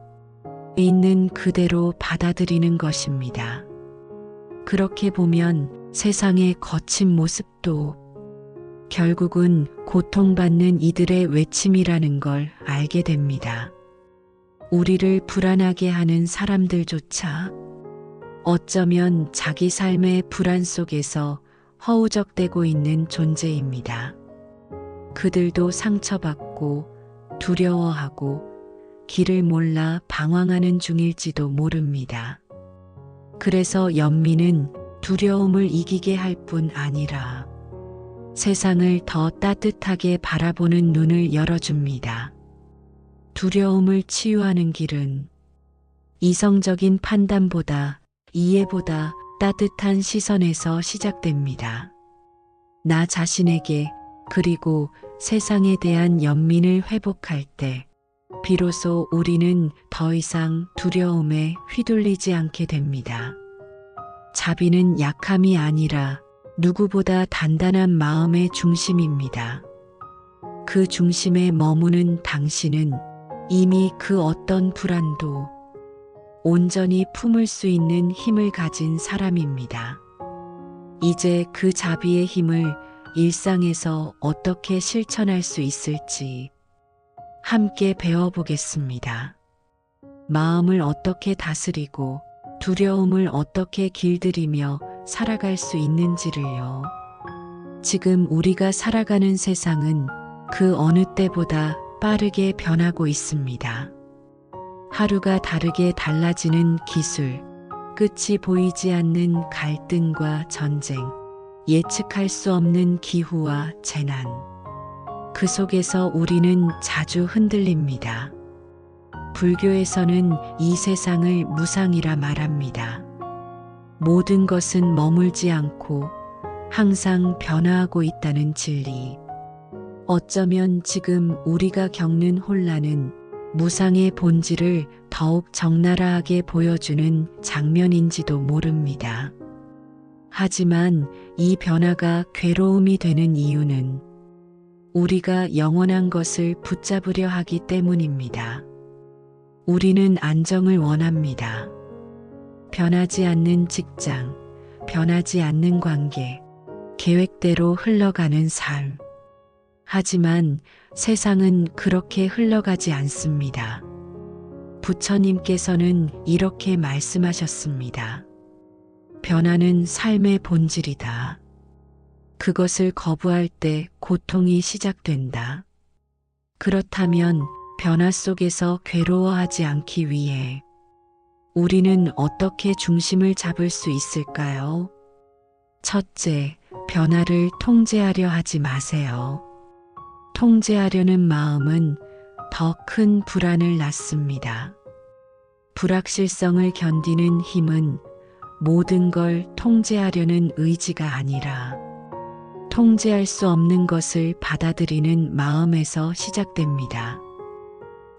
있는 그대로 받아들이는 것입니다. 그렇게 보면 세상의 거친 모습도 결국은 고통받는 이들의 외침이라는 걸 알게 됩니다. 우리를 불안하게 하는 사람들조차 어쩌면 자기 삶의 불안 속에서 허우적대고 있는 존재입니다. 그들도 상처받고 두려워하고 길을 몰라 방황하는 중일지도 모릅니다. 그래서 연민은 두려움을 이기게 할 뿐 아니라 세상을 더 따뜻하게 바라보는 눈을 열어줍니다. 두려움을 치유하는 길은 이성적인 판단보다 이해보다 따뜻한 시선에서 시작됩니다. 나 자신에게 그리고 세상에 대한 연민을 회복할 때 비로소 우리는 더 이상 두려움에 휘둘리지 않게 됩니다. 자비는 약함이 아니라 누구보다 단단한 마음의 중심입니다. 그 중심에 머무는 당신은 이미 그 어떤 불안도 온전히 품을 수 있는 힘을 가진 사람입니다. 이제 그 자비의 힘을 일상에서 어떻게 실천할 수 있을지 함께 배워보겠습니다. 마음을 어떻게 다스리고 두려움을 어떻게 길들이며 살아갈 수 있는지를요. 지금 우리가 살아가는 세상은 그 어느 때보다 빠르게 변하고 있습니다. 하루가 다르게 달라지는 기술, 끝이 보이지 않는 갈등과 전쟁, 예측할 수 없는 기후와 재난. 그 속에서 우리는 자주 흔들립니다. 불교에서는 이 세상을 무상이라 말합니다. 모든 것은 머물지 않고 항상 변화하고 있다는 진리. 어쩌면 지금 우리가 겪는 혼란은 무상의 본질을 더욱 적나라하게 보여주는 장면인지도 모릅니다. 하지만 이 변화가 괴로움이 되는 이유는 우리가 영원한 것을 붙잡으려 하기 때문입니다. 우리는 안정을 원합니다. 변하지 않는 직장, 변하지 않는 관계, 계획대로 흘러가는 삶. 하지만 세상은 그렇게 흘러가지 않습니다. 부처님께서는 이렇게 말씀하셨습니다. 변화는 삶의 본질이다. 그것을 거부할 때 고통이 시작된다. 그렇다면 변화 속에서 괴로워하지 않기 위해 우리는 어떻게 중심을 잡을 수 있을까요? 첫째, 변화를 통제하려 하지 마세요. 통제하려는 마음은 더 큰 불안을 낳습니다. 불확실성을 견디는 힘은 모든 걸 통제하려는 의지가 아니라 통제할 수 없는 것을 받아들이는 마음에서 시작됩니다.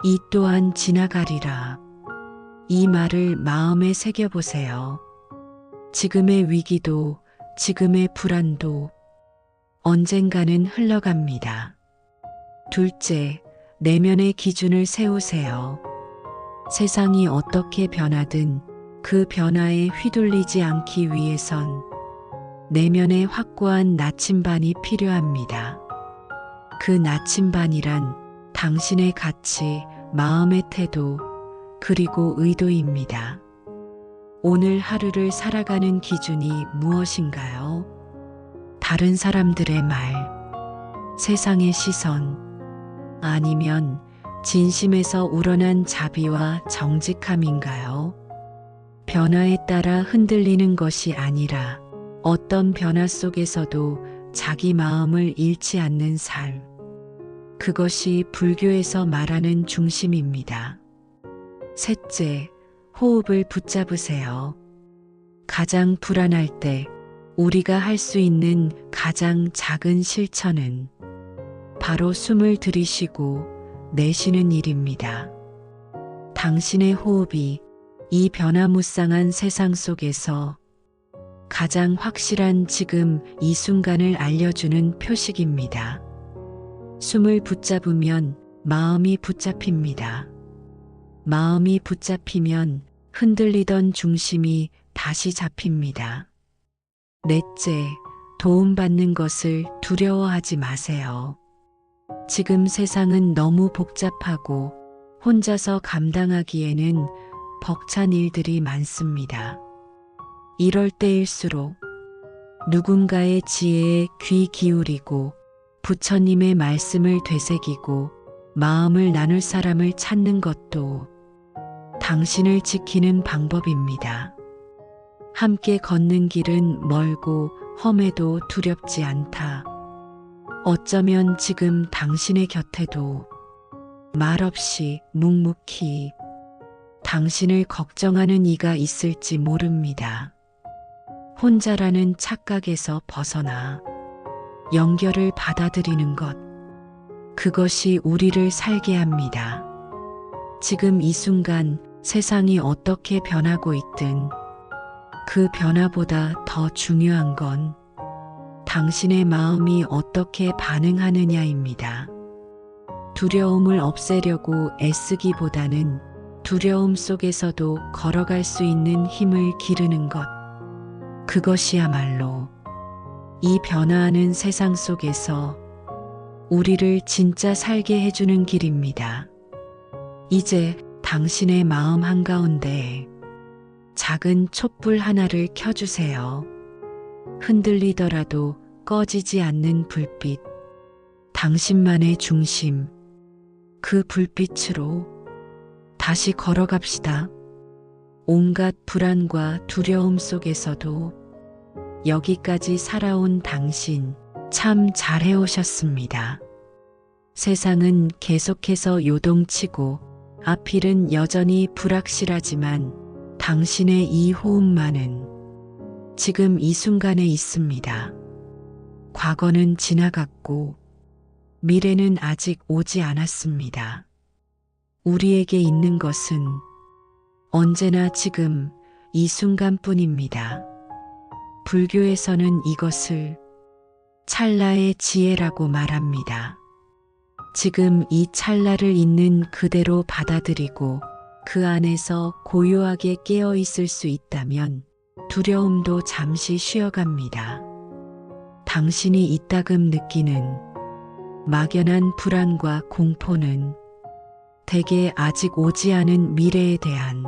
이 또한 지나가리라. 이 말을 마음에 새겨보세요. 지금의 위기도, 지금의 불안도 언젠가는 흘러갑니다. 둘째, 내면의 기준을 세우세요. 세상이 어떻게 변하든 그 변화에 휘둘리지 않기 위해선 내면의 확고한 나침반이 필요합니다. 그 나침반이란 당신의 가치, 마음의 태도, 그리고 의도입니다. 오늘 하루를 살아가는 기준이 무엇인가요? 다른 사람들의 말, 세상의 시선, 아니면 진심에서 우러난 자비와 정직함인가요? 변화에 따라 흔들리는 것이 아니라 어떤 변화 속에서도 자기 마음을 잃지 않는 삶. 그것이 불교에서 말하는 중심입니다. 셋째, 호흡을 붙잡으세요. 가장 불안할 때 우리가 할 수 있는 가장 작은 실천은 바로 숨을 들이쉬고 내쉬는 일입니다. 당신의 호흡이 이 변화무쌍한 세상 속에서 가장 확실한 지금 이 순간을 알려주는 표식입니다. 숨을 붙잡으면 마음이 붙잡힙니다. 마음이 붙잡히면 흔들리던 중심이 다시 잡힙니다. 넷째, 도움받는 것을 두려워하지 마세요. 지금 세상은 너무 복잡하고 혼자서 감당하기에는 벅찬 일들이 많습니다. 이럴 때일수록 누군가의 지혜에 귀 기울이고 부처님의 말씀을 되새기고 마음을 나눌 사람을 찾는 것도 당신을 지키는 방법입니다. 함께 걷는 길은 멀고 험해도 두렵지 않다. 어쩌면 지금 당신의 곁에도 말없이 묵묵히 당신을 걱정하는 이가 있을지 모릅니다. 혼자라는 착각에서 벗어나 연결을 받아들이는 것, 그것이 우리를 살게 합니다. 지금 이 순간 세상이 어떻게 변하고 있든 그 변화보다 더 중요한 건 당신의 마음이 어떻게 반응하느냐입니다. 두려움을 없애려고 애쓰기보다는 두려움 속에서도 걸어갈 수 있는 힘을 기르는 것, 그것이야말로 이 변화하는 세상 속에서 우리를 진짜 살게 해주는 길입니다. 이제 당신의 마음 한가운데에 작은 촛불 하나를 켜주세요. 흔들리더라도 꺼지지 않는 불빛, 당신만의 중심, 그 불빛으로 다시 걸어갑시다. 온갖 불안과 두려움 속에서도 여기까지 살아온 당신 참 잘해오셨습니다. 세상은 계속해서 요동치고 앞일은 여전히 불확실하지만 당신의 이 호흡만은 지금 이 순간에 있습니다. 과거는 지나갔고 미래는 아직 오지 않았습니다. 우리에게 있는 것은 언제나 지금 이 순간뿐입니다. 불교에서는 이것을 찰나의 지혜라고 말합니다. 지금 이 찰나를 있는 그대로 받아들이고 그 안에서 고요하게 깨어 있을 수 있다면 두려움도 잠시 쉬어갑니다. 당신이 이따금 느끼는 막연한 불안과 공포는 대개 아직 오지 않은 미래에 대한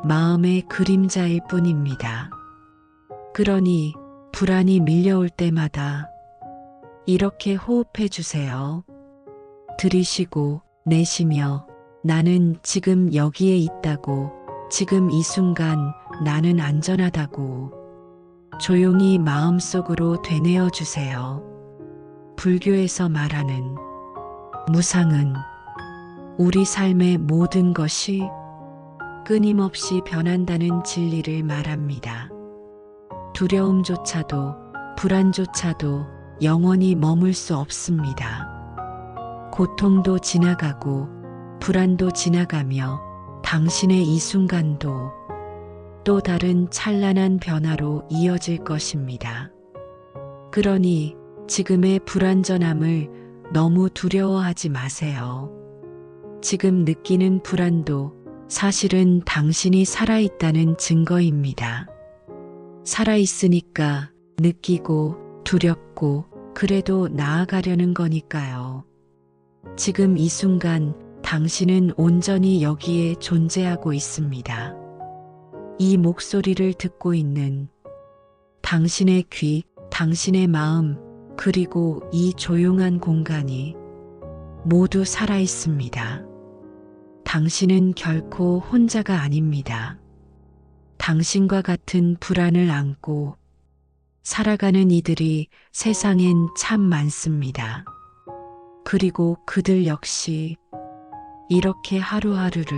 마음의 그림자일 뿐입니다. 그러니 불안이 밀려올 때마다 이렇게 호흡해 주세요. 들이쉬고 내쉬며 나는 지금 여기에 있다고, 지금 이 순간 나는 안전하다고 조용히 마음속으로 되뇌어 주세요. 불교에서 말하는 무상은 우리 삶의 모든 것이 끊임없이 변한다는 진리를 말합니다. 두려움조차도 불안조차도 영원히 머물 수 없습니다. 고통도 지나가고 불안도 지나가며 당신의 이 순간도 또 다른 찬란한 변화로 이어질 것입니다. 그러니 지금의 불완전함을 너무 두려워하지 마세요. 지금 느끼는 불안도 사실은 당신이 살아있다는 증거입니다. 살아있으니까 느끼고 두렵고 그래도 나아가려는 거니까요. 지금 이 순간 당신은 온전히 여기에 존재하고 있습니다. 이 목소리를 듣고 있는 당신의 귀, 당신의 마음, 그리고 이 조용한 공간이 모두 살아있습니다. 당신은 결코 혼자가 아닙니다. 당신과 같은 불안을 안고 살아가는 이들이 세상엔 참 많습니다. 그리고 그들 역시 이렇게 하루하루를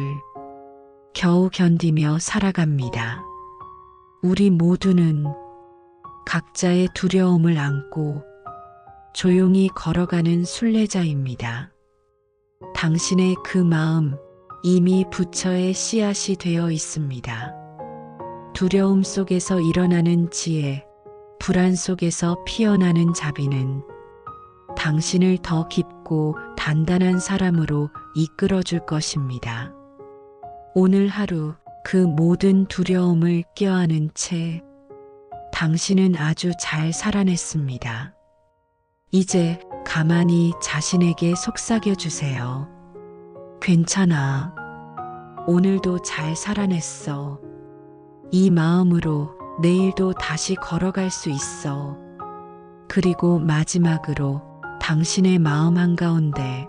겨우 견디며 살아갑니다. 우리 모두는 각자의 두려움을 안고 조용히 걸어가는 순례자입니다. 당신의 그 마음 이미 부처의 씨앗이 되어 있습니다. 두려움 속에서 일어나는 지혜, 불안 속에서 피어나는 자비는 당신을 더 깊고 단단한 사람으로 이끌어 줄 것입니다. 오늘 하루 그 모든 두려움을 껴안은 채 당신은 아주 잘 살아냈습니다. 이제 가만히 자신에게 속삭여 주세요. 괜찮아. 오늘도 잘 살아냈어. 이 마음으로 내일도 다시 걸어갈 수 있어. 그리고 마지막으로 당신의 마음 한가운데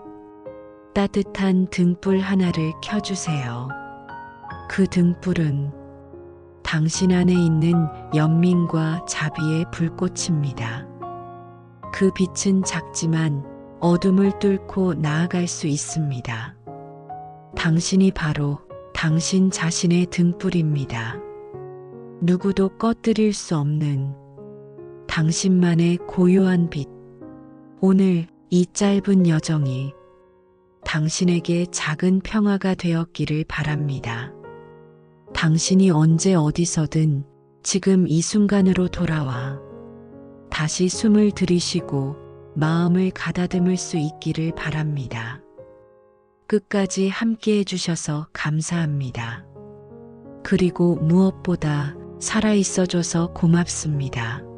따뜻한 등불 하나를 켜주세요. 그 등불은 당신 안에 있는 연민과 자비의 불꽃입니다. 그 빛은 작지만 어둠을 뚫고 나아갈 수 있습니다. 당신이 바로 당신 자신의 등불입니다. 누구도 꺼뜨릴 수 없는 당신만의 고요한 빛. 오늘 이 짧은 여정이 당신에게 작은 평화가 되었기를 바랍니다. 당신이 언제 어디서든 지금 이 순간으로 돌아와 다시 숨을 들이쉬고 마음을 가다듬을 수 있기를 바랍니다. 끝까지 함께 해주셔서 감사합니다. 그리고 무엇보다 살아있어줘서 고맙습니다.